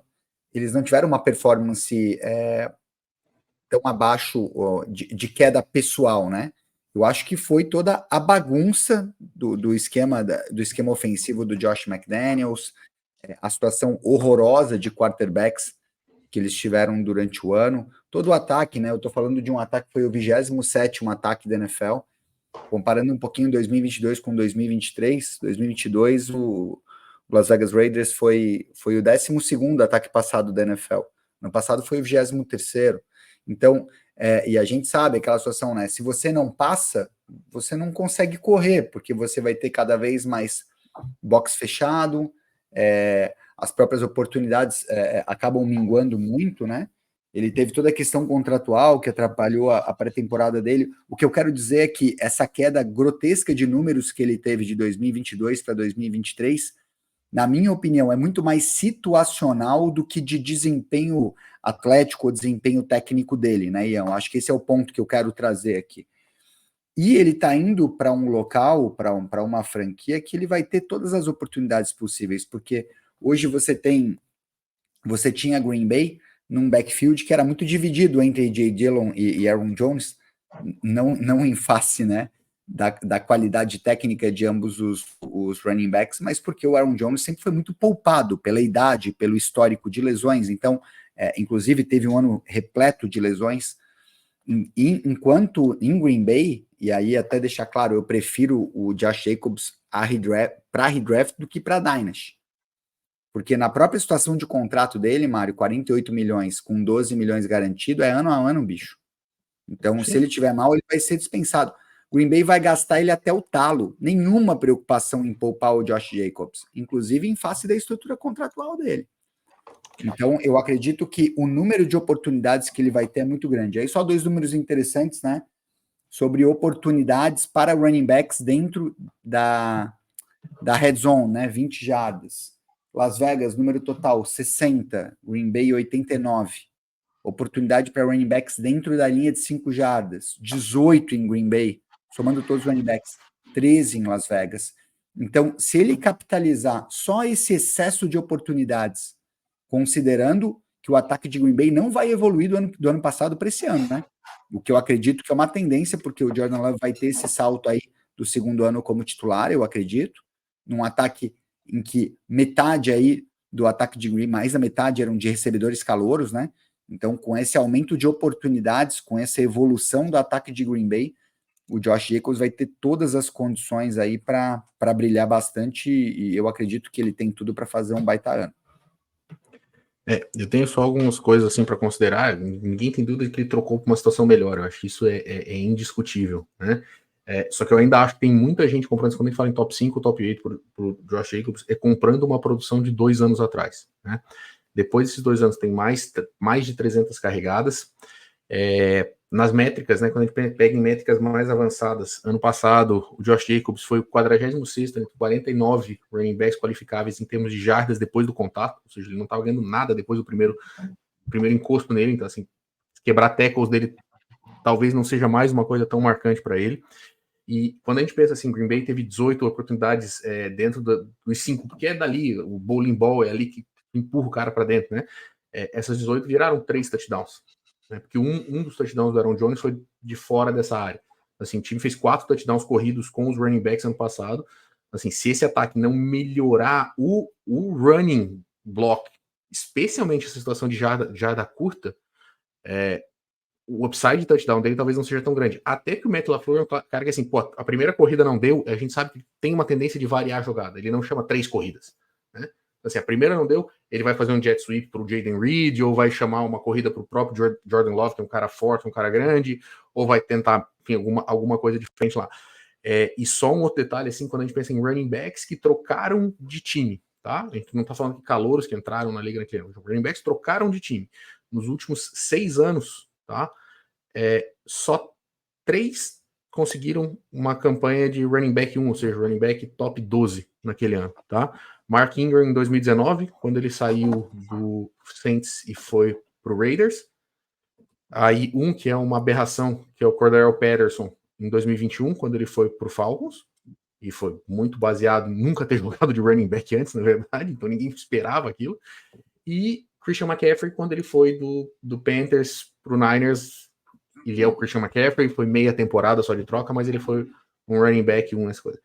tiveram uma performance tão abaixo de queda pessoal, né? Eu acho que foi toda a bagunça do esquema ofensivo do Josh McDaniels, a situação horrorosa de quarterbacks que eles tiveram durante o ano, todo o ataque, né? Eu tô falando de um ataque que foi o 27º ataque da NFL, comparando um pouquinho 2022 com 2023, 2022 o Las Vegas Raiders foi o 12º ataque passado da NFL. No passado foi o 23º. Então, e a gente sabe aquela situação, né? Se você não passa, você não consegue correr, porque você vai ter cada vez mais box fechado, as próprias oportunidades acabam minguando muito, né? Ele teve toda a questão contratual que atrapalhou a pré-temporada dele. O que eu quero dizer é que essa queda grotesca de números que ele teve de 2022 para 2023, na minha opinião, é muito mais situacional do que de desempenho atlético ou desempenho técnico dele, né, Ian? Acho que esse é o ponto que eu quero trazer aqui. E ele está indo para um local, para uma franquia, que ele vai ter todas as oportunidades possíveis, porque hoje você tinha Green Bay num backfield que era muito dividido entre A.J. Dillon e Aaron Jones, não em face, né, da qualidade técnica de ambos os running backs, mas porque o Aaron Jones sempre foi muito poupado pela idade, pelo histórico de lesões, então, inclusive teve um ano repleto de lesões, enquanto em Green Bay, e aí até deixar claro, eu prefiro o Josh Jacobs para redraft do que para Dynasty. Porque na própria situação de contrato dele, Mário, 48 milhões com 12 milhões garantido, é ano a ano, bicho. Então, sim, se ele tiver mal, ele vai ser dispensado. Green Bay vai gastar ele até o talo. Nenhuma preocupação em poupar o Josh Jacobs, inclusive em face da estrutura contratual dele. Então, eu acredito que o número de oportunidades que ele vai ter é muito grande. Aí só 2 números interessantes, né? Sobre oportunidades para running backs dentro da red zone, né? 20 jardas. Las Vegas, número total, 60. Green Bay, 89. Oportunidade para running backs dentro da linha de 5 jardas. 18 em Green Bay, somando todos os running backs. 13 em Las Vegas. Então, se ele capitalizar só esse excesso de oportunidades, considerando que o ataque de Green Bay não vai evoluir do ano passado para esse ano, né? O que eu acredito que é uma tendência, porque o Jordan Love vai ter esse salto aí do segundo ano como titular, eu acredito, num ataque em que metade aí do ataque de Green, mais da metade eram de recebedores calouros, né? Então, com esse aumento de oportunidades, com essa evolução do ataque de Green Bay, o Josh Jacobs vai ter todas as condições aí para brilhar bastante, e eu acredito que ele tem tudo para fazer um baita ano. Eu tenho só algumas coisas assim para considerar. Ninguém tem dúvida de que ele trocou para uma situação melhor. Eu acho que isso é indiscutível, né? Só que eu ainda acho que tem muita gente comprando, quando a gente fala em top 5, top 8 pro Josh Jacobs, comprando uma produção de 2 anos atrás, né? Depois desses 2 anos tem mais de 300 carregadas. Nas métricas, né, quando a gente pega em métricas mais avançadas, ano passado o Josh Jacobs foi o 46º entre 49 running backs qualificáveis em termos de jardas depois do contato, ou seja, ele não estava ganhando nada depois do primeiro encosto nele, então assim, quebrar tackles dele talvez não seja mais uma coisa tão marcante para ele. E quando a gente pensa assim, Green Bay teve 18 oportunidades dentro dos 5, porque é dali, o bowling ball é ali que empurra o cara para dentro, né? Essas 18 viraram 3 touchdowns. Porque um dos touchdowns do Aaron Jones foi de fora dessa área. Assim, o time fez 4 touchdowns corridos com os running backs ano passado. Assim, se esse ataque não melhorar o running block, especialmente essa situação de jarda curta, o upside de touchdown dele talvez não seja tão grande. Até que o Matt LaFleur é um cara que assim, pô, a primeira corrida não deu, a gente sabe que tem uma tendência de variar a jogada. Ele não chama 3 corridas, né? Assim, a primeira não deu, ele vai fazer um jet sweep pro Jaden Reed, ou vai chamar uma corrida pro próprio Jordan Love, que é um cara forte, um cara grande, ou vai tentar, enfim, alguma coisa diferente lá. E só um outro detalhe, assim, quando a gente pensa em running backs que trocaram de time, tá? A gente não tá falando de calouros que entraram na liga naquele ano. Running backs trocaram de time. Nos últimos 6 anos, tá? Só 3 conseguiram uma campanha de running back 1, ou seja, running back top 12 naquele ano, tá? Mark Ingram em 2019, quando ele saiu do Saints e foi pro Raiders. Aí que é uma aberração, que é o Cordarrelle Patterson em 2021, quando ele foi pro Falcons, e foi muito baseado em nunca ter jogado de running back antes, na verdade, então ninguém esperava aquilo. E Christian McCaffrey, quando ele foi do Panthers pro Niners, ele é o Christian McCaffrey, foi meia temporada só de troca, mas ele foi um running back, nessa coisa.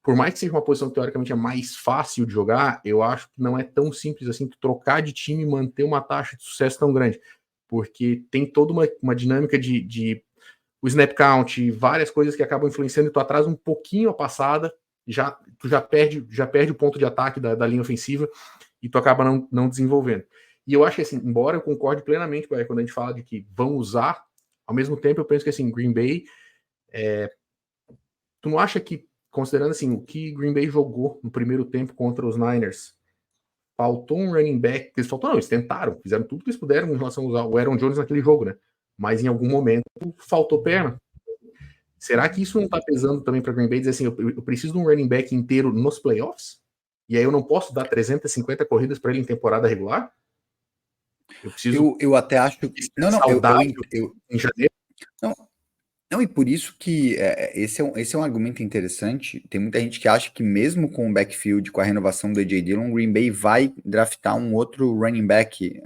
Por mais que seja uma posição que teoricamente é mais fácil de jogar, eu acho que não é tão simples assim trocar de time e manter uma taxa de sucesso tão grande, porque tem toda uma dinâmica de o snap count, várias coisas que acabam influenciando, e tu atrasa um pouquinho a passada, tu já perde o ponto de ataque da linha ofensiva, e tu acaba não desenvolvendo. E eu acho que assim, embora eu concorde plenamente quando a gente fala de que vão usar, ao mesmo tempo eu penso que assim, Green Bay, tu não acha que, considerando assim, o que Green Bay jogou no primeiro tempo contra os Niners, faltou um running back, eles tentaram, fizeram tudo que eles puderam em relação a usar o Aaron Jones naquele jogo, né? Mas em algum momento faltou perna. Será que isso não tá pesando também para Green Bay dizer assim, eu preciso de um running back inteiro nos playoffs? E aí eu não posso dar 350 corridas para ele em temporada regular? Eu preciso. Eu até acho que. Não, em janeiro. Não, e por isso que esse é um argumento interessante. Tem muita gente que acha que mesmo com o backfield, com a renovação do A.J. Dillon, o Green Bay vai draftar um outro running back,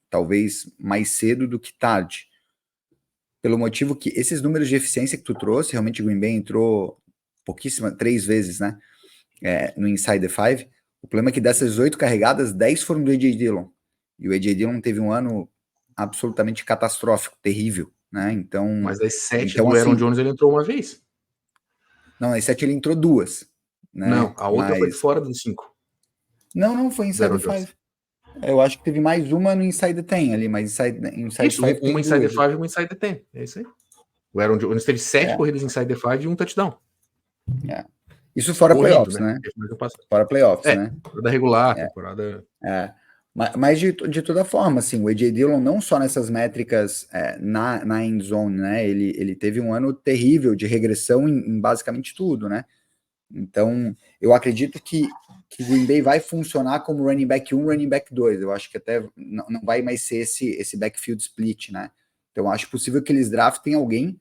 talvez mais cedo do que tarde. Pelo motivo que esses números de eficiência que tu trouxe, realmente o Green Bay entrou 3 vezes, né? No Inside the 5. O problema é que dessas 8 carregadas, 10 foram do A.J. Dillon. E o A.J. Dillon teve um ano absolutamente catastrófico, terrível, né? Então, mas das 7 do Aaron Jones ele entrou uma vez. Não, nas 7 ele entrou 2. Né? Não, a outra foi fora dos 5. Não, foi Inside the 5. Eu acho que teve mais uma no Inside the 10 ali, mas Inside isso, 5 uma Inside the 5 e uma Inside the 10. É isso aí. O Aaron Jones teve 7 corridas Inside the 5 e um touchdown. Isso fora playoffs, né? Fora playoffs, né? Temporada regular, temporada... Mas de toda forma, assim, o A.J. Dillon não só nessas métricas na end zone, né? Ele teve um ano terrível de regressão em basicamente tudo, né? Então, eu acredito que Green Bay vai funcionar como running back 1, running back 2. Eu acho que até não vai mais ser esse backfield split, né? Então, eu acho possível que eles draftem alguém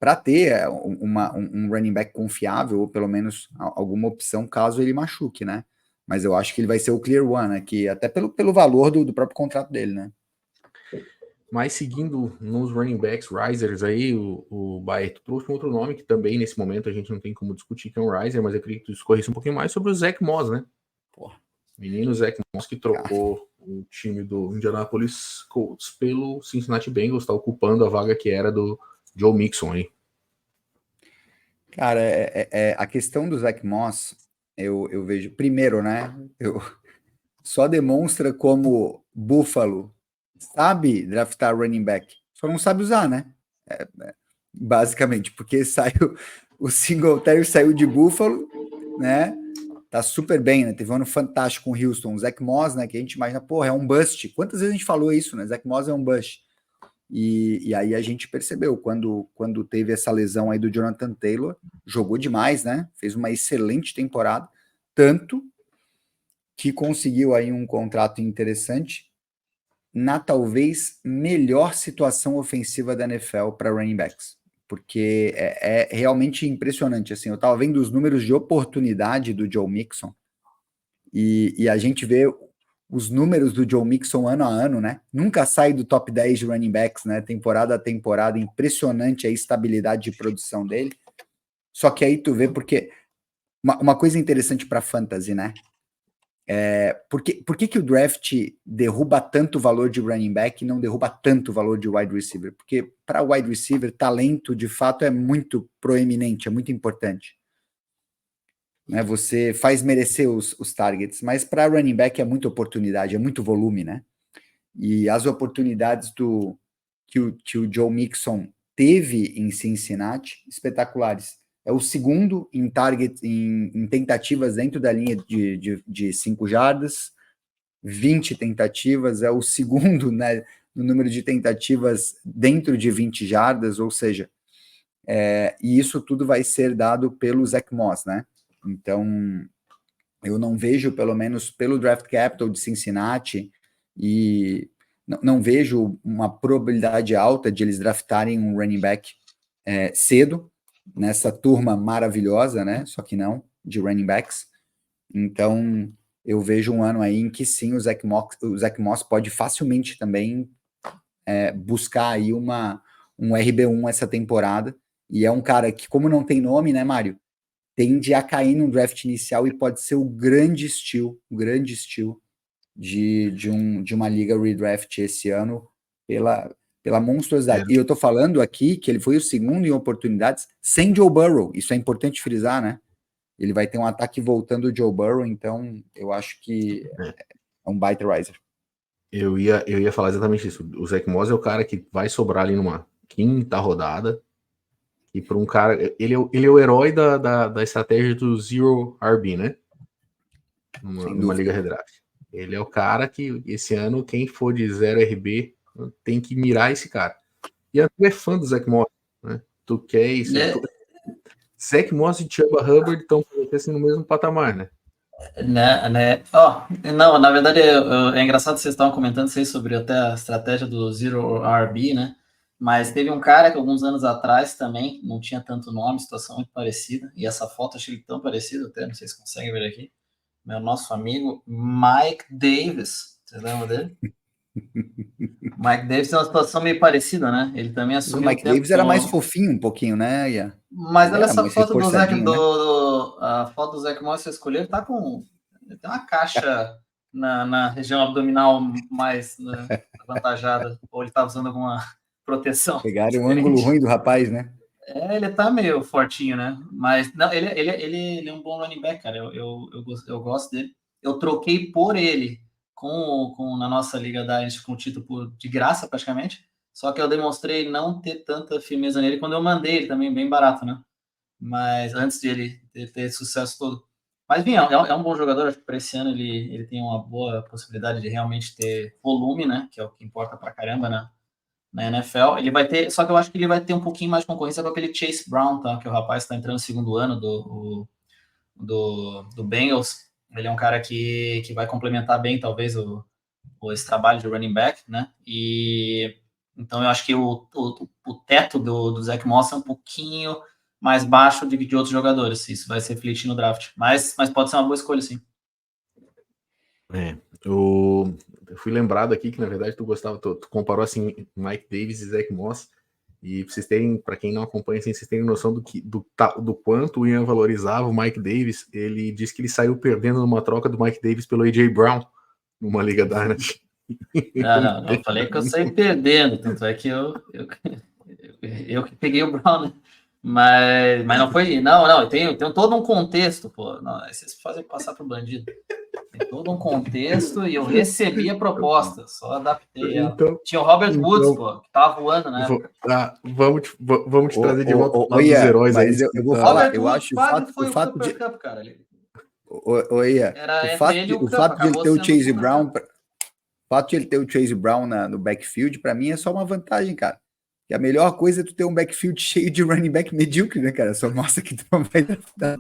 para ter um running back confiável, ou pelo menos alguma opção caso ele machuque, né? Mas eu acho que ele vai ser o clear one, né? Que até pelo valor do próprio contrato dele, né? Mas seguindo nos running backs, risers aí, o Baeto trouxe um outro nome que também nesse momento a gente não tem como discutir que é um riser, mas eu queria que tu discorresse um pouquinho mais sobre o Zach Moss, né? Porra. Menino Zach Moss que trocou o time do Indianapolis Colts pelo Cincinnati Bengals, tá ocupando a vaga que era do Joe Mixon aí. Cara, a questão do Zach Moss, eu vejo, primeiro, né? Só demonstra como Buffalo sabe draftar running back, só não sabe usar, né? Basicamente, porque o Singletary saiu de Buffalo, né? Tá super bem, né? Teve um ano fantástico com o Houston. O Zach Moss, né? Que a gente imagina, porra, é um bust. Quantas vezes a gente falou isso, né? Zach Moss é um bust. E aí a gente percebeu, quando teve essa lesão aí do Jonathan Taylor, jogou demais, né? Fez uma excelente temporada, tanto que conseguiu aí um contrato interessante na talvez melhor situação ofensiva da NFL para running backs, porque é realmente impressionante, assim, eu estava vendo os números de oportunidade do Joe Mixon, e a gente vê os números do Joe Mixon ano a ano, né? Nunca sai do top 10 de running backs, né? Temporada a temporada, impressionante a estabilidade de produção dele. Só que aí tu vê porque uma coisa interessante para fantasy, né? Por que o draft derruba tanto o valor de running back e não derruba tanto o valor de wide receiver? Porque para wide receiver, talento de fato é muito proeminente, é muito importante. Né? Você faz merecer os targets, mas para running back é muita oportunidade, é muito volume, né? E as oportunidades que o Joe Mixon teve em Cincinnati, espetaculares. É o segundo em target, em tentativas dentro da linha de 5 jardas, 20 tentativas, é o segundo, né, no número de tentativas dentro de 20 jardas, ou seja, e isso tudo vai ser dado pelo Zach Moss, né? Então, eu não vejo, pelo menos pelo draft capital de Cincinnati, e não vejo uma probabilidade alta de eles draftarem um running back cedo, nessa turma maravilhosa, né? Só que não, de running backs. Então, eu vejo um ano aí em que sim, o Zach Moss pode facilmente também buscar aí um RB1 essa temporada. E é um cara que, como não tem nome, né, Mário? Tende a cair no draft inicial e pode ser o grande steal de uma liga redraft esse ano pela monstruosidade. E eu tô falando aqui que ele foi o segundo em oportunidades sem Joe Burrow. Isso é importante frisar, né? Ele vai ter um ataque voltando o Joe Burrow, então eu acho que é um baita riser. Eu ia falar exatamente isso. O Zach Moss é o cara que vai sobrar ali numa quinta rodada. E para um cara, ele é o herói da estratégia do Zero RB, né? Numa liga redraft. Ele é o cara que esse ano, quem for de 0 RB, tem que mirar esse cara. E tu é fã do Zach Moss, né? Tu quer isso. Zach Moss e Chuba Hubbard estão assim, no mesmo patamar, né? Não, na verdade é engraçado que vocês estavam comentando isso aí sobre até a estratégia do Zero RB, né? Mas teve um cara que alguns anos atrás também não tinha tanto nome, situação muito parecida, e essa foto eu achei tão parecida, até não sei se conseguem ver aqui. Nosso amigo Mike Davis, vocês lembram dele? Mike Davis tem uma situação meio parecida, né? Ele também assumiu. O Mike Davis era mais fofinho um pouquinho, né, Ian? Mas olha essa foto do Zach, né? a foto do Zach Moss que você escolheu, ele tá com uma caixa na região abdominal mais avantajada, ou ele tá usando alguma proteção. Pegaram um ângulo ruim do rapaz, né? Ele tá meio fortinho, né? Mas não, ele é um bom running back, cara. Eu gosto dele. Eu troquei por ele na nossa liga da gente com o título de graça, praticamente. Só que eu demonstrei não ter tanta firmeza nele quando eu mandei ele também, bem barato, né? Mas antes de ele ter sucesso todo. Mas, enfim, é um bom jogador. Acho que para esse ano ele tem uma boa possibilidade de realmente ter volume, né? Que é o que importa pra caramba, né? Na NFL, ele vai ter, só que eu acho que ele vai ter um pouquinho mais de concorrência com aquele Chase Brown, tá? Que o rapaz está entrando no segundo ano do Bengals. Ele é um cara que vai complementar bem, talvez, esse trabalho de running back, né? E Então eu acho que o teto do Zach Moss é um pouquinho mais baixo do que de outros jogadores. Isso vai se refletir no draft. Mas pode ser uma boa escolha, sim. Eu fui lembrado aqui que, na verdade, tu comparou assim Mike Davis e Zach Moss. E pra vocês terem, para quem não acompanha, assim, vocês terem noção do quanto o Ian valorizava o Mike Davis, ele disse que ele saiu perdendo numa troca do Mike Davis pelo A.J. Brown numa Liga Dynasty. Não, eu falei que eu saí perdendo, tanto é que eu que peguei o Brown, né? Mas não foi. Não, tem todo um contexto, pô. Não, vocês fazem passar pro bandido. Tem todo um contexto e eu recebi a proposta, só adaptei ela. Então, tinha o Robert Woods, pô, que tava voando, né? Vamos te trazer de volta dos heróis aí. Eu vou falar, Robert eu Woods acho quase o fato Cooper de Cup, cara. o fato de ele ter o Chase Brown, o fato de ele ter o Chase Brown no backfield, para mim é só uma vantagem, cara. Que a melhor coisa é tu ter um backfield cheio de running back medíocre, né, cara? Só mostra que tu não vai dar.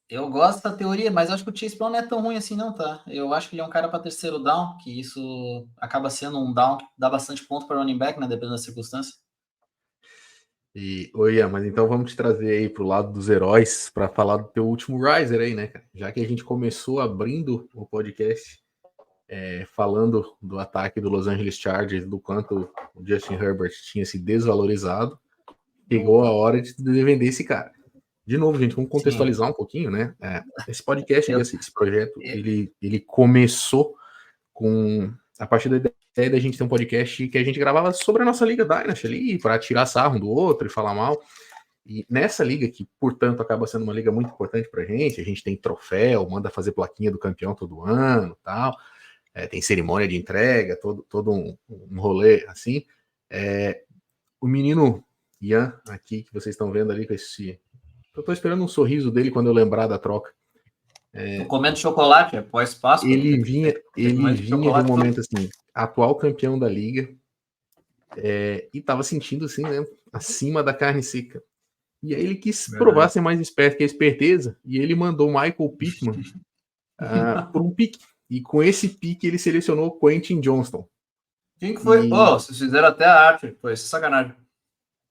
Eu gosto da teoria, mas eu acho que o Chase Brown não é tão ruim assim, não, tá? Eu acho que ele é um cara para terceiro down, que isso acaba sendo um down que dá bastante ponto para running back, né? Dependendo da circunstância. Mas então vamos te trazer aí pro lado dos heróis para falar do teu último riser aí, né, cara? Já que a gente começou abrindo o podcast falando do ataque do Los Angeles Chargers, do quanto o Justin Herbert tinha se desvalorizado, chegou a hora de vender esse cara. De novo, gente, vamos contextualizar um pouquinho, né? Esse podcast, esse projeto, ele começou com a partir da ideia da gente ter um podcast que a gente gravava sobre a nossa Liga Dynasty ali, para tirar sarro um do outro e falar mal. E nessa liga, que, portanto, acaba sendo uma liga muito importante pra gente, a gente tem troféu, manda fazer plaquinha do campeão todo ano, tal, tem cerimônia de entrega, todo um rolê assim. O menino Ian, aqui, que vocês estão vendo ali com esse... Eu tô esperando um sorriso dele quando eu lembrar da troca. Tô comendo chocolate após Páscoa. Ele vinha de um momento assim, atual campeão da liga, e tava sentindo assim, né, acima da carne seca. E aí ele quis provar ser mais esperto que a esperteza, e ele mandou o Michael Pittman por um pique. E com esse pique ele selecionou Quentin Johnston. Quem que foi? Vocês fizeram até a arte, foi sacanagem.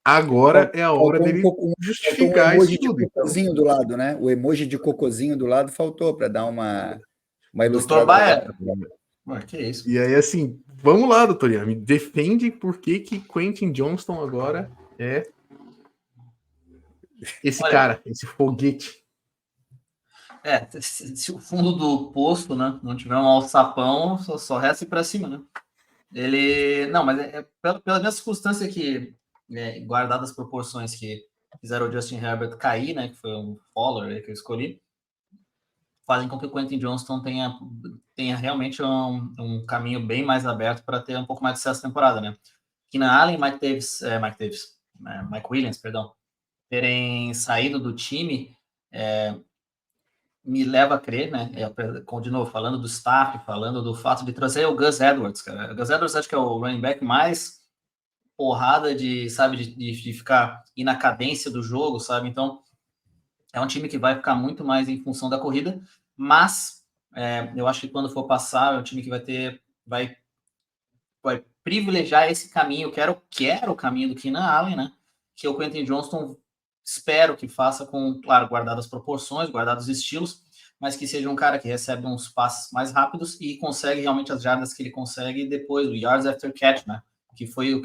Agora é a hora dele justificar isso tudo. O emoji de cocôzinho do lado, né? O emoji de cocôzinho do lado faltou para dar uma ilustrada. Doutor Baia. Que isso? E aí, assim, vamos lá, doutor Ian, me defende por que Quentin Johnston agora é esse cara, esse foguete. Se o fundo do poço, né, não tiver um alçapão, só resta ir para cima, né? Mas pela minha circunstância que, guardadas as proporções que fizeram o Justin Herbert cair, né, que foi um follower que eu escolhi, fazem com que o Quentin Johnston tenha realmente um caminho bem mais aberto para ter um pouco mais de sucesso na temporada, né? Keenan Allen, Mike Williams, terem saído do time me leva a crer, né? De novo, falando do staff, falando do fato de trazer o Gus Edwards, cara. O Gus Edwards acho que é o running back mais porrada de ficar ir na cadência do jogo, sabe? Então, é um time que vai ficar muito mais em função da corrida, mas eu acho que quando for passar, é um time que vai privilegiar esse caminho, que era o caminho do Keenan Allen, né? Que o Quentin Johnston espero que faça com, claro, guardadas as proporções, guardados os estilos, mas que seja um cara que recebe uns passes mais rápidos e consegue realmente as jardas que ele consegue depois, o yards after catch, né? Que foi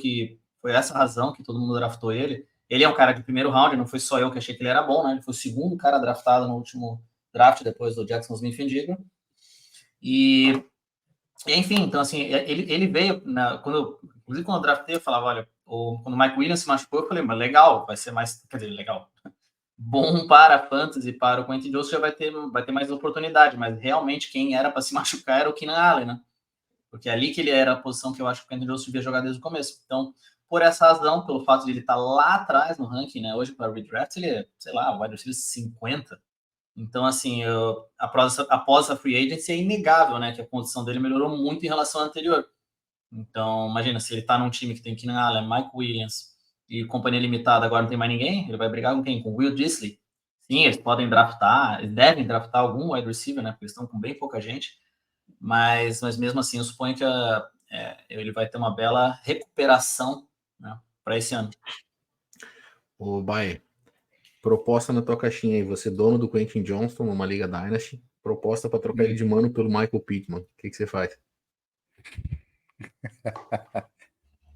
essa razão que todo mundo draftou ele. Ele é um cara de primeiro round, não foi só eu que achei que ele era bom, né? Ele foi o segundo cara draftado no último draft, depois do Jackson Smith-Njigba. E enfim, então assim, ele veio, inclusive quando eu draftei, eu falava, olha, quando o Mike Williams se machucou, eu falei, mas legal, vai ser mais, quer dizer, legal, bom para a fantasy, para o Quentin Johnston já vai ter mais oportunidade, mas realmente quem era para se machucar era o Keenan Allen, né? Porque ali que ele era a posição que eu acho que o Quentin Johnston devia jogar desde o começo. Então, por essa razão, pelo fato de ele estar lá atrás no ranking, né, hoje para o redraft, ele é, sei lá, o wide receiver 50. Então, assim, após a free agency, é inegável, né, que a condição dele melhorou muito em relação à anterior. Então, imagina, se ele tá num time que tem Keenan Allen, Mike Williams e companhia limitada, agora não tem mais ninguém, ele vai brigar com quem? Com o Will Dissly. Sim, eles podem draftar, eles devem draftar algum wide receiver, né, porque eles estão com bem pouca gente, mas mesmo assim, eu suponho que ele vai ter uma bela recuperação, né, para esse ano. Ô, Bayer, proposta na tua caixinha aí, você dono do Quentin Johnston numa Liga Dynasty, proposta para trocar ele de mano pelo Michael Pittman. O que você faz?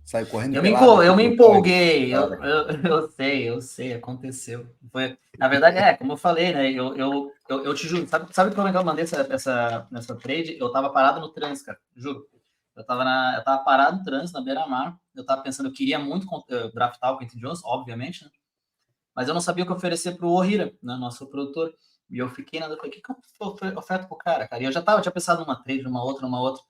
Sai correndo. Eu me empolguei, eu sei, aconteceu. Na verdade, como eu falei, né? Eu te juro, sabe como é que eu mandei nessa trade? Eu tava parado no trânsito, cara, juro. Eu tava parado no trânsito, na beira-mar. Eu tava pensando, eu queria muito draftar o Quentin Johnson, obviamente, né? Mas eu não sabia o que oferecer pro Ohira, né, nosso produtor. E eu fiquei eu falei, o que eu oferto pro cara? E eu tinha pensado numa trade, numa outra.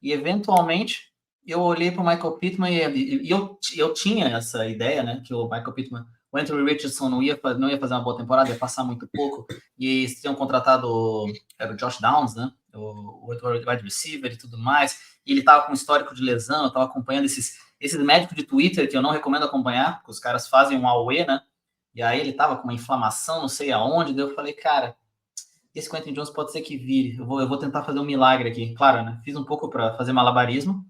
E eventualmente eu olhei para o Michael Pittman e eu tinha essa ideia, né, que o Michael Pittman, o Anthony Richardson não ia fazer uma boa temporada, ia passar muito pouco, e eles tinham contratado o Josh Downs, né, o wide receiver e tudo mais, e ele estava com um histórico de lesão, eu estava acompanhando esses médicos de Twitter que eu não recomendo acompanhar, porque os caras fazem um AUE, né, e aí ele estava com uma inflamação, não sei aonde, daí eu falei, cara, esse Quentin Johnson pode ser que vire, eu vou tentar fazer um milagre aqui, claro, né, fiz um pouco para fazer malabarismo,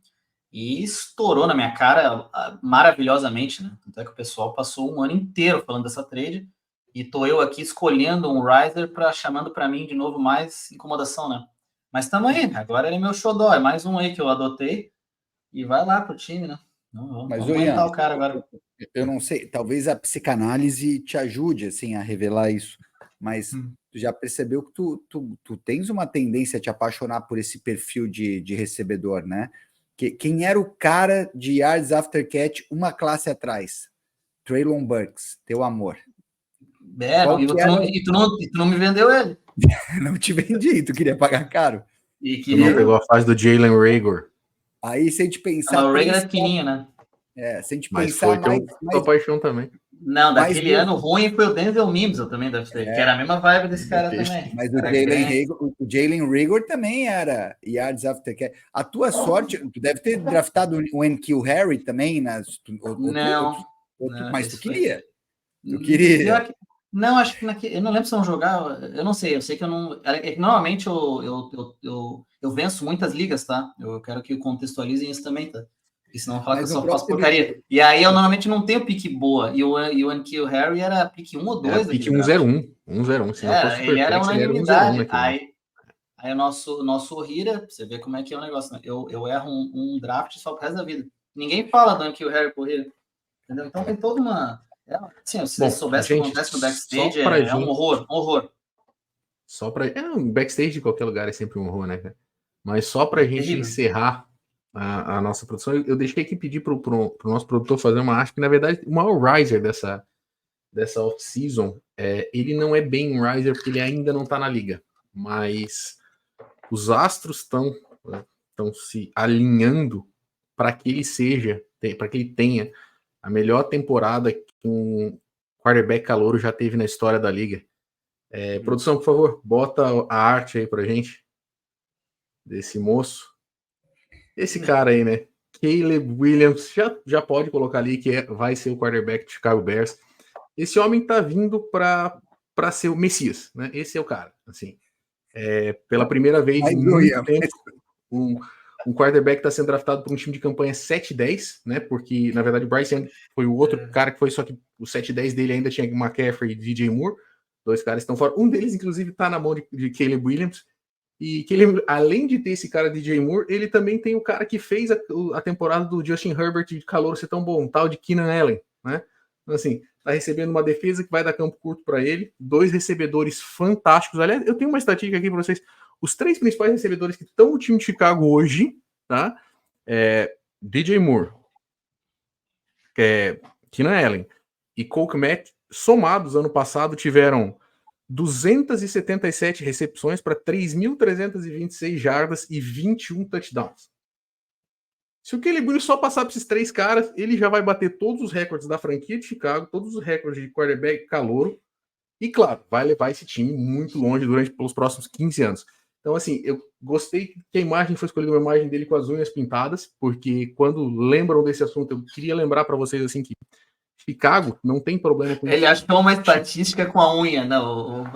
e estourou na minha cara maravilhosamente, né? Tanto é que o pessoal passou um ano inteiro falando dessa trade e tô eu aqui escolhendo um riser chamando para mim de novo mais incomodação, né? Mas também, agora ele é meu xodó, é mais um aí que eu adotei e vai lá pro time, né? Mas vamos aumentar o cara agora. Eu não sei, talvez a psicanálise te ajude assim a revelar isso, mas tu já percebeu que tu tens uma tendência a te apaixonar por esse perfil de recebedor, né? Quem era o cara de yards after catch uma classe atrás? Treylon Burks, teu amor. E tu não me vendeu ele. Não te vendi, tu queria pagar caro. Tu não pegou a fase do Jalen Reagor. Aí, se a gente pensar... o Reagor é pequenininho, né? Se a gente mas pensar foi tua paixão também. Não, daquele ano ruim foi o Denzel Mims, eu também deve ter, que era a mesma vibe desse cara também. Mas o Jalen Reagor também era yards after catch. A tua sorte, tu deve ter draftado o N'Keal Harry também, mas tu queria. Tu queria. Não, acho que eu não lembro se eu não jogava, eu não sei, eu sei que eu não... Normalmente eu venço muitas ligas, tá? Eu quero que contextualizem isso também, tá? Porque senão eu falo que eu só faço porcaria. E aí eu normalmente não tenho pique boa. E o N'Keal Harry era pique 1 ou 2. Era pique 101. 101. Ele era unanimidade. Aí o nosso Ohira, você vê como é que é o negócio, né? Eu erro um draft só pro resto da vida. Ninguém fala do N'Keal Harry pro Ohira. Entendeu? Então tem toda uma... Assim, se você soubesse o que acontece no backstage, um horror. Só pra... um backstage de qualquer lugar é sempre um horror, né, cara? Mas só pra gente encerrar a nossa produção, eu deixei aqui pedir pro nosso produtor fazer uma arte que, na verdade, o maior riser dessa off-season, ele não é bem um riser porque ele ainda não tá na liga, mas os astros estão se alinhando para que ele tenha a melhor temporada que um quarterback calouro já teve na história da liga. Produção, por favor, bota a arte aí pra gente desse moço. Esse cara aí, né? Caleb Williams, já pode colocar ali que vai ser o quarterback do Chicago Bears. Esse homem tá vindo para ser o Messias, né? Esse é o cara, assim. Pela primeira vez em muito tempo, um quarterback está sendo draftado por um time de campanha 7-10, né? Porque, na verdade, o Bryce Young foi o outro cara que foi, só que o 7-10 dele ainda tinha McCaffrey e DJ Moore. 2 caras estão fora. Um deles, inclusive, tá na mão de Caleb Williams. E que ele, além de ter esse cara DJ Moore, ele também tem o cara que fez a temporada do Justin Herbert de calor ser tão bom, tal de Keenan Allen, né? Então, assim, tá recebendo uma defesa que vai dar campo curto para ele, 2 recebedores fantásticos. Aliás, eu tenho uma estatística aqui para vocês. Os 3 principais recebedores que estão no time de Chicago hoje, tá? DJ Moore, Keenan Allen e Cole Kmet, somados ano passado, tiveram 277 recepções para 3.326 jardas e 21 touchdowns. Se o Caleb Williams só passar para esses 3 caras, ele já vai bater todos os recordes da franquia de Chicago, todos os recordes de quarterback calouro, e claro, vai levar esse time muito longe pelos próximos 15 anos. Então, assim, eu gostei que a imagem foi escolhida, uma imagem dele com as unhas pintadas, porque quando lembram desse assunto, eu queria lembrar para vocês, assim, que Chicago não tem problema com isso. Ele achou uma estatística com a unha, não.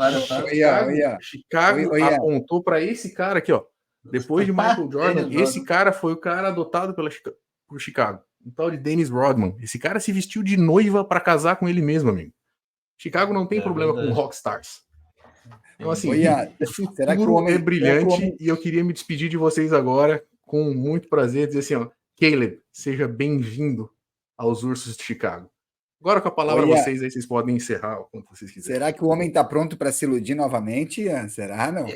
Chicago apontou para esse cara aqui, ó. Depois de Michael Jordan, Dennis esse cara foi o cara adotado por Chicago. Um tal de Dennis Rodman. Esse cara se vestiu de noiva para casar com ele mesmo, amigo. Chicago não tem problema com rockstars. Então, assim, o futuro é brilhante e eu queria me despedir de vocês agora com muito prazer, dizer assim, ó, Caleb, seja bem-vindo aos Ursos de Chicago. Agora com a palavra a vocês, aí vocês podem encerrar quando vocês quiserem. Será que o homem está pronto para se iludir novamente, Ian? Será, não?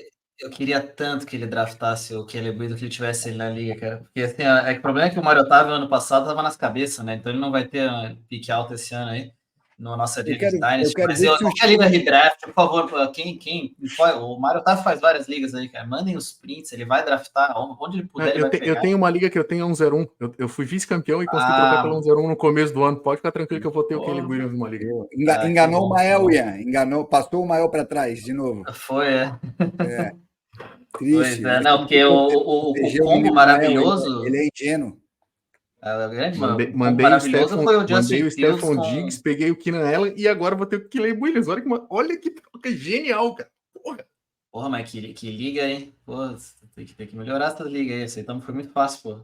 Eu queria tanto que ele draftasse o Caleb Williams, que ele tivesse ele na liga, cara. Porque assim, o problema é que o Mário Otávio ano passado estava nas cabeças, né? Então ele não vai ter pique alto esse ano aí. Na nossa liga de Dynasty. Mas eu quero liga redraft, por favor, o Mário Otávio faz várias ligas aí, cara. Mandem os prints, ele vai draftar onde ele puder. Eu tenho uma liga que eu tenho a 1-0-1. Eu fui vice-campeão e consegui trocar pelo 1-0-1 no começo do ano. Pode ficar tranquilo que eu vou ter o Caleb Williams numa liga. Enganou o Mael, Ian. Passou o Mael para trás de novo. Foi, Triste. Pois é, não, porque o combo maravilhoso. Ele é ingênuo. Mandei o Stephon Diggs, peguei o Keenan Allen e agora vou ter o Caleb Williams. Olha que troca genial, cara. Porra, mas que liga, hein? Pô, tem que melhorar essa liga aí. Essa aí foi muito fácil, pô.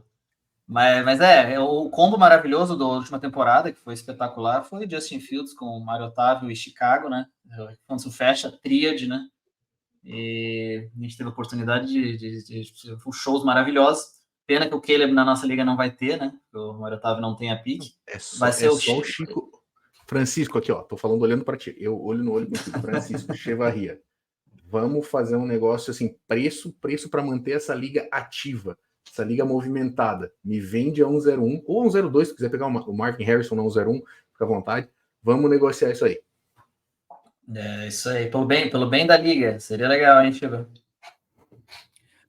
Mas o combo maravilhoso da última temporada, que foi espetacular, foi Justin Fields com Mário Otávio e Chicago, né? Quando se fecha a tríade, né? E a gente teve a oportunidade de shows maravilhosos. Pena que o Caleb na nossa liga não vai ter, né? O Mário Otávio não tem a pique. Vai ser o Chico. Francisco, aqui, ó. Tô falando olhando para ti. Eu olho no olho contigo. Francisco Chevarria. Vamos fazer um negócio assim, preço para manter essa liga ativa, essa liga movimentada. Me vende a 1-0-1 ou 1-0-2, se quiser pegar o Marvin Harrison na 1-0-1, fica à vontade. Vamos negociar isso aí. É, isso aí. Pelo bem da liga. Seria legal, hein, Chico?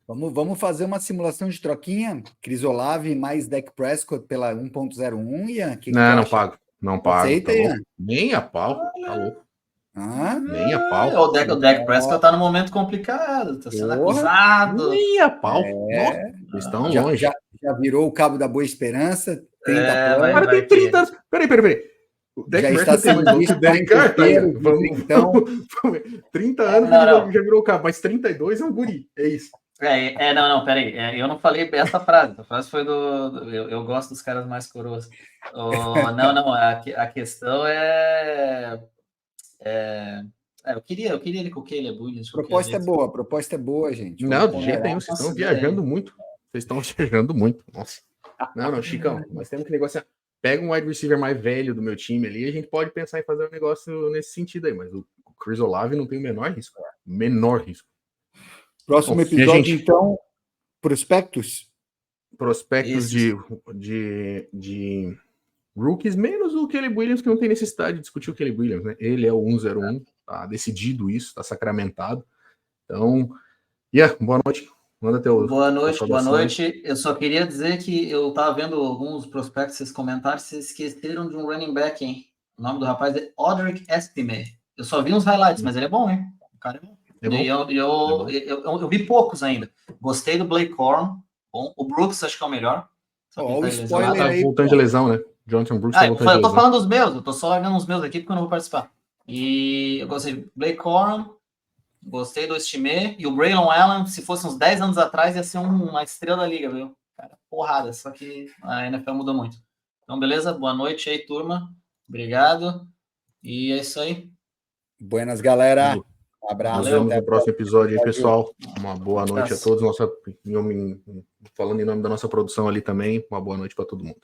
Vamos fazer uma simulação de troquinha? Chris Olave mais Dak Prescott pela 1.01, Ian? Não pago. Não pago. Aceita, tá Ian? Nem a pau. Tá louco. Nem a pau. O Dak Prescott tá num momento complicado. Tá sendo acusado. Nem a pau. Vocês estão longe. Já virou o cabo da Boa Esperança. 30 Agora tem 30 anos. Peraí. O Dak Prescott tem mais que o Derek Carr. Então, 30 anos já virou o cabo, mas 32 é um guri. É isso. Não, peraí. Eu não falei essa frase. A frase foi eu gosto dos caras mais coroas. Não. A questão eu queria ele com o Caleb Williams. Proposta é boa, gente. Não, de jeito nenhum. Vocês estão viajando muito. Nossa. Não, Chicão. Nós temos que negociar. Pega um wide receiver mais velho do meu time ali e a gente pode pensar em fazer um negócio nesse sentido aí. Mas o Chris Olave não tem o menor risco. Próximo episódio, então, prospectos de rookies, menos o Caleb Williams, que não tem necessidade de discutir o Caleb Williams, né? Ele é o 1-0-1, tá decidido isso, tá sacramentado. Então, boa noite. Manda teu. Boa noite. Eu só queria dizer que eu tava vendo alguns prospectos, vocês comentaram, vocês esqueceram de um running back, hein? O nome do rapaz é Audric Estime. Eu só vi uns highlights, mas ele é bom, hein? O cara é bom. Eu vi poucos ainda. Gostei do Blake Corum. Bom. O Brooks acho que é o melhor. O spoiler aí. Voltando de lesão, né? Jonathan Brooks eu tô falando dos meus. Eu tô só olhando os meus aqui porque eu não vou participar. E eu gostei do Blake Corum. Gostei do Estime. E o Braylon Allen, se fosse uns 10 anos atrás, ia ser uma estrela da liga, viu? Cara, porrada. Só que a NFL mudou muito. Então, beleza? Boa noite aí, turma. Obrigado. E é isso aí. Buenas, galera. Um abraço. Nos vemos no próximo episódio aí, pessoal. Uma boa noite a todos. Falando em nome da nossa produção ali também, uma boa noite para todo mundo.